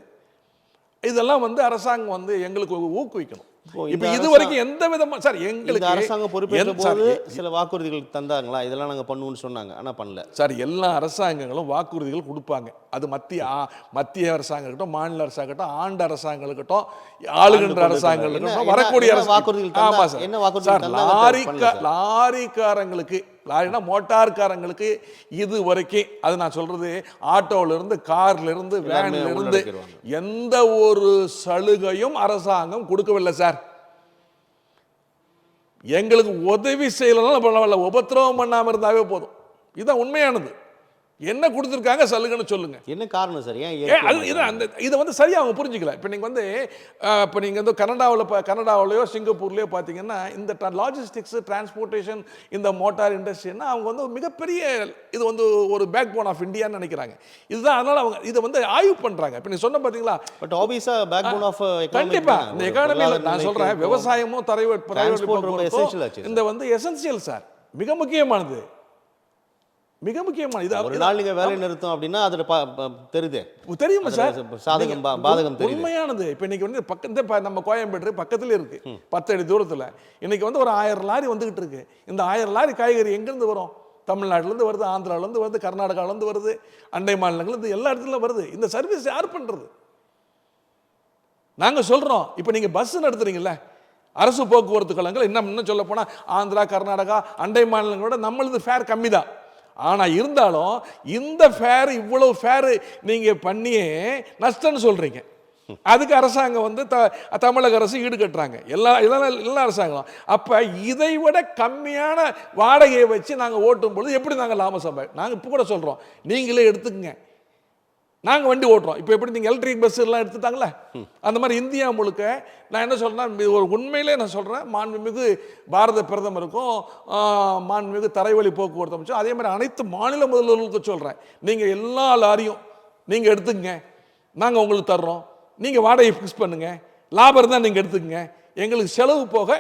இதெல்லாம் வந்து அரசாங்கம் வந்து எங்களுக்கு ஊக்குவிக்கணும். இப்ப இது வரைக்கும் எந்த விதமா சார் எங்களுக்கு அரசாங்கம் பொறுப்பேற்ற போது சில வாக்குறுதிகள் தந்தாங்களா, இதெல்லாம் நாங்க பண்ணுவோம்னு சொன்னாங்க, ஆனா பண்ணல சார். எல்லா அரசாங்கங்களும் வாக்குறுதிகள் கொடுப்பாங்க. அது மத்திய அரசாங்கம் இருக்கட்டும், மாநில அரசாங்கம் இருக்கட்டும், ஆண்டு அரசாங்கம் இருக்கட்டும், ஆளுகின்ற அரசாங்கம் இருக்கட்டும், வரக்கூடிய வாக்குறுதிகள். ஆமா சார், என்ன வாக்குறுதிகள்? லாரிக்காரங்களுக்கு, லாரினா மோட்டார்காரங்களுக்கு இது வரைக்கும், அது நான் சொல்றது ஆட்டோல இருந்து, கார்ல இருந்து, வேன்ல இருந்து எந்த ஒரு சலுகையும் அரசாங்கம் கொடுக்கவில்லை சார். எங்களுக்கு உதவி செய்யலாம் பரவாயில்ல, உபத்திரவம் பண்ணாம இருந்தாவே போதும். இதுதான் உண்மையானது. என்ன கொடுத்துருக்காங்க சலுகைன்னு சொல்லுங்க. என்ன காரணம் சார்? இதை வந்து சரியா அவங்க புரிஞ்சுக்கல. இப்போ நீங்க வந்து கனடாவிலையோ சிங்கப்பூர்லயோ பார்த்தீங்கன்னா இந்த லாஜிஸ்டிக்ஸ், டிரான்ஸ்போர்ட்டேஷன், இந்த மோட்டார் இண்டஸ்ட்ரின்னா அவங்க வந்து மிகப்பெரிய, இது வந்து ஒரு பேக் போன் ஆஃப் இந்தியான்னு நினைக்கிறாங்க. இதுதான், அதனால அவங்க இதை வந்து ஆய்வு பண்றாங்க. இப்போ நீங்க சொன்ன பார்த்தீங்களா, பட் ஆப்வியஸா பேக் போன் ஆஃப் கண்டிப்பா இந்த எக்கானமில நான் சொல்றேன், விவசாயமும் இந்த வந்து எசென்சியல் சார், மிக முக்கியமானது, மிக முக்கியமான. இது ஒரு நாள் நீங்க வேலை நிறுத்தம் அப்படின்னா அதுல தெரியுமா சார், சாதகம் பாதகம் தெரியுது. உண்மையானது. இப்போ இன்னைக்கு வந்து பக்கத்துல நம்ம கோயம்பேடு பக்கத்துல இருக்கு, 10 அடி தூரத்துல இன்னைக்கு வந்து ஒரு 1000 லாரி வந்துகிட்டு இருக்கு. இந்த 1000 லாரி காய்கறி எங்கிருந்து வரும்? தமிழ்நாட்டிலேருந்து வருது, ஆந்திராவிலேருந்து வருது, கர்நாடகாவிலேருந்து வருது, அண்டை மாநிலங்கள்லேருந்து, எல்லா இடத்துலையும் வருது. இந்த சர்வீஸ் யார் பண்றது? நாங்க சொல்றோம். இப்போ நீங்க பஸ் நடத்துறீங்கல்ல, அரசு போக்குவரத்து கழகங்கள் இன்னும் சொல்ல போனா ஆந்திரா, கர்நாடகா, அண்டை மாநிலங்களோட நம்மளது ஃபேர் கம்மி தான். ஆனா இருந்தாலும் இந்த ஃபேர், இவ்வளவு ஃபேர் நீங்க பண்ணியே நஷ்டம்னு சொல்றீங்க. அதுக்கு அரசாங்கம் வந்து தமிழக அரசு ஈடுகட்டுறாங்க, எல்லா அரசாங்கம். அப்ப இதை விட கம்மியான வாடகையை வச்சு நாங்க ஓட்டும் பொழுது எப்படி நாங்க லாபம் சம்பாதி? நாங்க இப்ப கூட சொல்றோம், நீங்களே எடுத்துக்கங்க, நாங்கள் வண்டி ஓட்டுறோம். இப்போ எப்படி நீங்கள் எலக்ட்ரிக் பஸ் எல்லாம் எடுத்துட்டாங்களே, அந்த மாதிரி இந்தியா முழுக்க நான் என்ன சொல்கிறேன்னா, ஒரு உண்மையிலே நான் சொல்கிறேன், மாண்புமிகு பாரத பிரதமருக்கும் மாண்புமிகு தரைவழி போக்குவரத்து அமைச்சரும், அதே மாதிரி அனைத்து மாநில முதல்வர்களுக்கும் சொல்கிறேன், நீங்கள் எல்லா லாரியும் நீங்கள் எடுத்துக்கங்க, நாங்கள் உங்களுக்கு தர்றோம், நீங்கள் வாடகை ஃபிக்ஸ் பண்ணுங்க, லாபம் தான் நீங்கள் எடுத்துக்கங்க, எங்களுக்கு செலவு போக,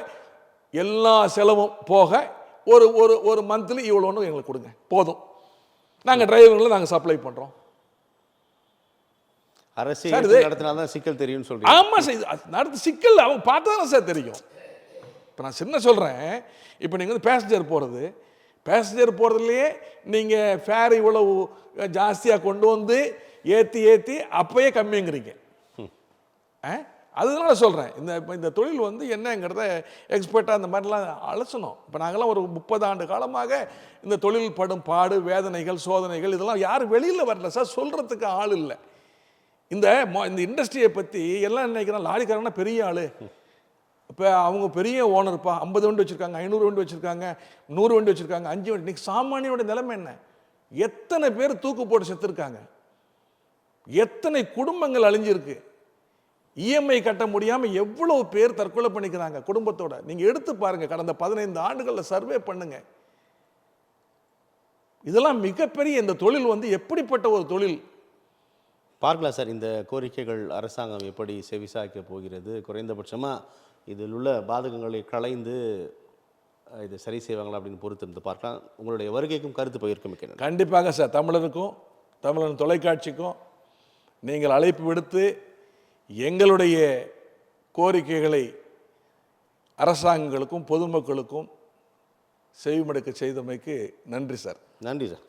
எல்லா செலவும் போக ஒரு ஒரு ஒரு மந்த்லி இவ்வளோன்னு எங்களுக்கு கொடுங்க, போதும், நாங்கள் டிரைவர்களை நாங்கள் சப்ளை பண்ணுறோம். அரசியல் நடத்தினாதான் சிக்கல் தெரியும் சொல்றீங்க. ஆமா சார், நடத்து சிக்கல் அவங்க பார்த்தா சார் தெரியும். இப்போ நான் சின்ன சொல்றேன், இப்போ நீங்க வந்து பேசஞ்சர் போறதுலயே நீங்க ஃபேர் இவ்வளவு ஜாஸ்தியா கொண்டு வந்து ஏத்தி அப்பயே கம்மிங்கிறீங்க. அதனால சொல்றேன், இந்த தொழில் வந்து என்னங்கிறத எக்ஸ்பர்ட்டா அந்த மாதிரிலாம் அலசணும். இப்போ நாங்களாம் ஒரு 30 ஆண்டு காலமாக இந்த தொழில் படும் பாடு, வேதனைகள், சோதனைகள் இதெல்லாம் யாரும் வெளியில் வரல சார், சொல்றதுக்கு ஆள் இல்லை. இந்த இண்டஸ்ட்ரியை பற்றி எல்லாம் நினைக்கிறோம், லாரிக்காரனா பெரிய ஆள், இப்போ அவங்க பெரிய ஓனர்ப்பா, 50 வண்டி வச்சுருக்காங்க, 500 வண்டி வச்சுருக்காங்க, 100 வண்டி வச்சுருக்காங்க, 5 வண்டி. இன்னைக்கு சாமானியோட நிலைமை என்ன? எத்தனை பேர் தூக்கு போட்டு செத்துருக்காங்க, எத்தனை குடும்பங்கள் அழிஞ்சிருக்கு, இஎம்ஐ கட்ட முடியாமல் எவ்வளவு பேர் தற்கொலை பண்ணிக்கிறாங்க குடும்பத்தோட. நீங்கள் எடுத்து பாருங்க, கடந்த 15 ஆண்டுகளில் சர்வே பண்ணுங்க. இதெல்லாம் மிகப்பெரிய, இந்த தொழில் வந்து எப்படிப்பட்ட ஒரு தொழில் பார்க்கலாம் சார். இந்த கோரிக்கைகள் அரசாங்கம் எப்படி செவிசாய்க்க போகிறது, குறைந்தபட்சமாக இதில் உள்ள பாதகங்களை களைந்து இதை சரி செய்வாங்களா அப்படின்னு பொறுத்திருந்து பார்க்கலாம். உங்களுடைய வருகைக்கும் கருத்து பகிர்க்க கண்டிப்பாக சார். தமிழன் தொலைக்காட்சிக்கும் நீங்கள் அழைப்பு விடுத்து எங்களுடைய கோரிக்கைகளை அரசாங்கங்களுக்கும் பொதுமக்களுக்கும் செவிமடுக்க செய்தமைக்கு நன்றி சார். நன்றி சார்.